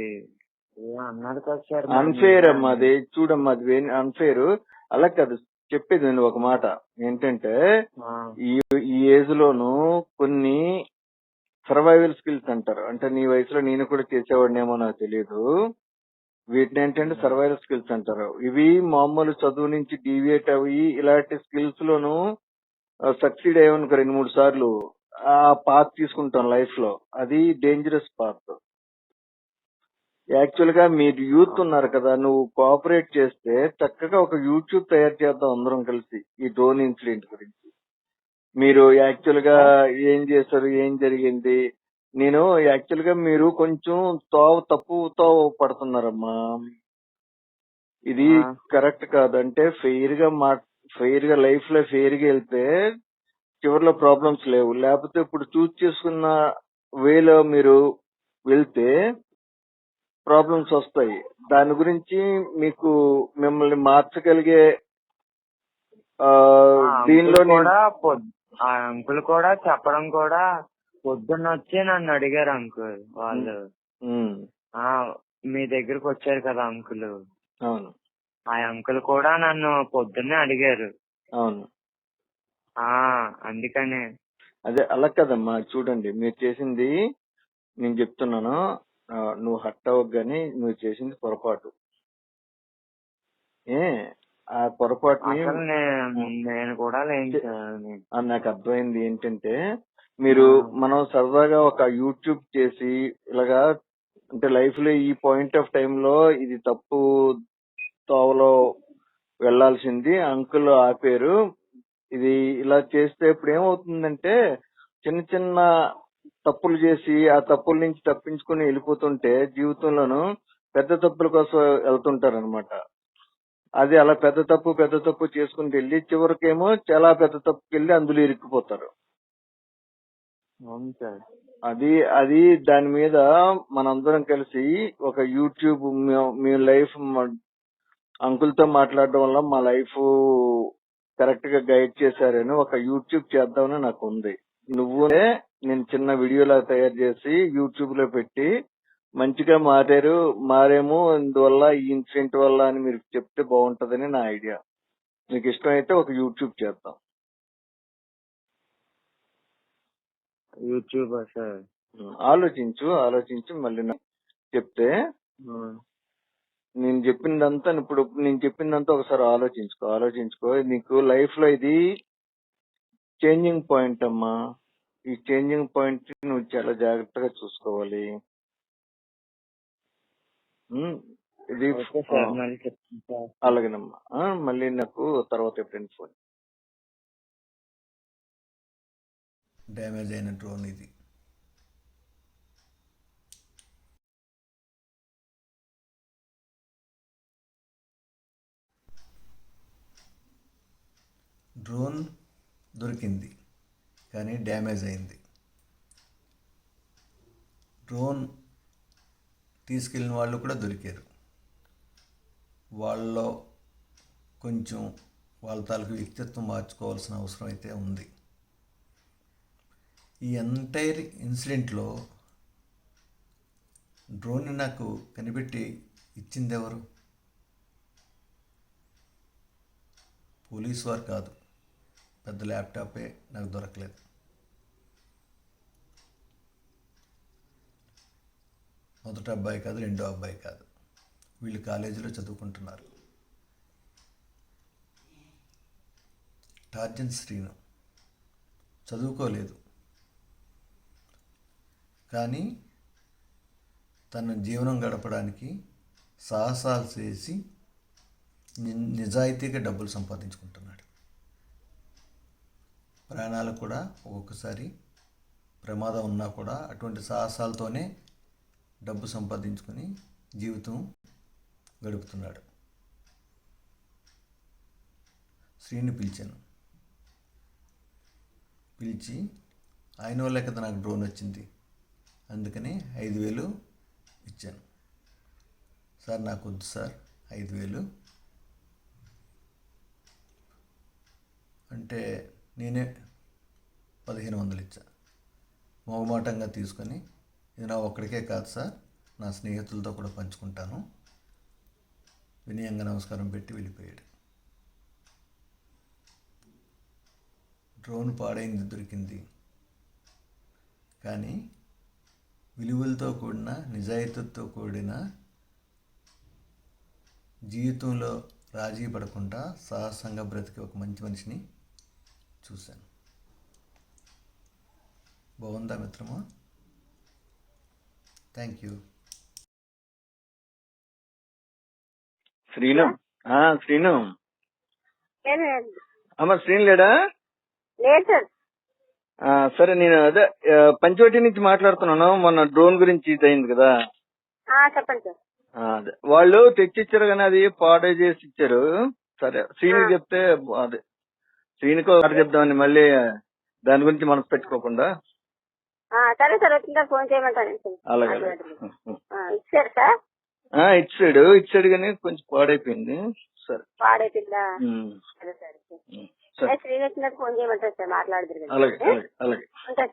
అన్నారు కదా సార్. అన్ఫేర్ అమ్మా అది. చూడమ్మా, అది అన్ఫేర్. అలా కాదు చెప్పేది నేను ఒక మాట ఏంటంటే, ఈ ఏజ్ లోను కొన్ని సర్వైవల్ స్కిల్స్ అంటారు. అంటే నీ వయసులో నేను కూడా చేసేవాడినేమో నాకు తెలియదు. వీటిని ఏంటంటే సర్వైవల్ స్కిల్స్ అంటారు. ఇవి మామూలు చదువు నుంచి డీవియేట్ అయ్యి ఇలాంటి స్కిల్స్ లోను సక్సీడ్ అయ్యామనుకో 2-3 సార్లు, ఆ పాత్ తీసుకుంటాం లైఫ్ లో. అది డేంజరస్ పాత్. యాక్చువల్ గా మీరు యూత్ ఉన్నారు కదా, నువ్వు కోఆపరేట్ చేస్తే చక్కగా ఒక యూట్యూబ్ తయారు చేద్దాం అందరం కలిసి ఈ డ్రోన్ ఇన్సిడెంట్ గురించి. మీరు యాక్చువల్ గా ఏం చేశారు, ఏం జరిగింది. నేను యాక్చువల్ గా మీరు కొంచెం తప్పు పడుతున్నారమ్మా. ఇది కరెక్ట్ కాదు. అంటే ఫెయిర్ గా లైఫ్ లో ఫెయిర్ గా వెళ్తే చివరిలో ప్రాబ్లమ్స్ లేవు. లేకపోతే ఇప్పుడు చూస్ చేసుకున్న వేలో మీరు వెళ్తే ప్రాబ్లమ్స్ వస్తాయి. దాని గురించి మీకు మిమ్మల్ని మార్చగలిగే ఆ, దీనిలో నేను ఆ అంకుల్ కూడా చెప్పడం కూడా పొద్దున్న వచ్చి నన్ను అడిగారు అంకుల్ వాళ్ళు. ఉమ్, ఆ మీ దగ్గరకు వచ్చారు కదా అంకుల్, అవును ఆ అంకుల్ కూడా నన్ను పొద్దున్నే అడిగారు. అవును అందుకనే. అదే అలా కదమ్మా, చూడండి మీరు చేసింది, నేను చెప్తున్నాను, నువ్వు హట్ అవ్వకు గానీ నువ్వు చేసింది పొరపాటు. ఆ పొరపాటుని అసలు నేను కూడా లేను సార్. నాకు అర్థమైంది ఏంటంటే, మీరు మనం సరదాగా ఒక యూట్యూబ్ చేసి ఇలాగా, అంటే లైఫ్ లో ఈ పాయింట్ ఆఫ్ టైమ్ లో ఇది తప్పు తోవలో వెళ్లాల్సింది అంకుల్ ఆపేరు, ఇది ఇలా చేస్తే ఇప్పుడు ఏమవుతుందంటే చిన్న చిన్న తప్పులు చేసి ఆ తప్పుల నుంచి తప్పించుకుని వెళ్ళిపోతుంటే జీవితంలోనూ పెద్ద తప్పుల కోసం వెళ్తుంటారు అనమాట. అది అలా పెద్ద తప్పు చేసుకుని వెళ్ళి చివరికేమో చాలా పెద్ద తప్పుకి వెళ్ళి అందులో ఇరుక్కుపోతారు. అవును సార్. అది దాని మీద మనందరం కలిసి ఒక యూట్యూబ్, మీ లైఫ్ అంకుల్ తో మాట్లాడడం వల్ల మా లైఫ్ కరెక్ట్ గా గైడ్ చేశారని ఒక యూట్యూబ్ చేద్దామని నాకు ఉంది. నువ్వునే నేను చిన్న వీడియోలా తయారు చేసి యూట్యూబ్ లో పెట్టి మంచిగా మారేమో ఇందువల్ల ఈ ఇన్సిడెంట్ వల్ల అని మీరు చెప్తే బాగుంటదని నా ఐడియా. మీకు ఇష్టమైతే ఒక యూట్యూబ్ చేద్దాం. YouTube sir. ఆలోచించు మళ్ళీ నాకు చెప్తే. నేను చెప్పిందంతా ఒకసారి ఆలోచించుకో. నీకు లైఫ్ లో ఇది చేంజింగ్ పాయింట్ అమ్మా. ఈ చేంజింగ్ పాయింట్ నువ్వు చాలా జాగ్రత్తగా చూసుకోవాలి. ఇది అలాగేనమ్మా. మళ్ళీ నాకు తర్వాత ఎప్పుడైనా ఫోన్. డ్యామేజ్ అయిన డ్రోన్ ఇది. డ్రోన్ దొరికింది కానీ డ్యామేజ్ అయింది. డ్రోన్ తీసుకెళ్ళిన వాళ్ళు కూడా దొరికారు. వాళ్ళలో కొంచెం వాళ్ళ తాలూకు వ్యక్తిత్వం మార్చుకోవాల్సిన అవసరం అయితే ఉంది. ఈ ఎంటైర్ ఇన్సిడెంట్లో డ్రోన్ని నాకు కనిపెట్టి ఇచ్చింది ఎవరు? పోలీసు వారు కాదు. పెద్ద ల్యాప్టాపే నాకు దొరకలేదు. మొదటి అబ్బాయి కాదు, రెండో అబ్బాయి కాదు. వీళ్ళు కాలేజీలో చదువుకుంటున్నారు. టార్జన్ శ్రీను చదువుకోలేదు, కానీ తన జీవనం గడపడానికి సాహసాలు చేసి నిజాయితీగా డబ్బులు సంపాదించుకుంటున్నాడు. ప్రాణాలు కూడా ఒక్కొక్కసారి ప్రమాదం ఉన్నా కూడా అటువంటి సాహసాలతోనే డబ్బు సంపాదించుకొని జీవితం గడుపుతున్నాడు. శ్రీని పిలిచి ఆయన వాళ్ళే కదా నాకు డ్రోన్ వచ్చింది, అందుకని 5,000 ఇచ్చాను. సార్ నాకు వద్దు సార్ 5,000 అంటే నేనే 1,500 ఇచ్చా. మొహమాటంగా తీసుకొని, ఇది నా ఒక్కడికే కాదు సార్, నా స్నేహితులతో కూడా పంచుకుంటాను, వినయంగా నమస్కారం పెట్టి వెళ్ళిపోయాడు. డ్రోన్ పాడైంది, దొరికింది, కానీ విలువలతో కూడిన, నిజాయితీతో కూడిన జీవితంలో రాజీ పడకుండా సాహసంగా బ్రతికే ఒక మంచి మనిషిని చూశాను. బాగుందా మిత్రమా? Thank you. శ్రీను అమ్మ, శ్రీను లేడా? సరే, నేను అదే పంచవటి నుంచి మాట్లాడుతున్నాను. మొన్న డ్రోన్ గురించి ఇది అయింది కదా. చెప్పండి సార్. అదే వాళ్ళు తెచ్చిచ్చారు కానీ అది పాడే చేసి ఇచ్చారు. సరే శ్రీనికి చెప్తే అదే శ్రీనికో ఒకటి చెప్దామని మళ్ళీ దాని గురించి మనసు పెట్టుకోకుండా. సరే సార్ వచ్చిందా ఫోన్ చేయమంటాను అలాగే ఇచ్చారు సార్. ఇచ్చాడు కానీ కొంచెం పాడైపోయింది. సరే పాడైపోయిందా? సరే సరే శ్రీ వచ్చినట్టు ఫోన్ చేయమంటారు సార్, మాట్లాడదురు. అలాగే. ఉంటాను.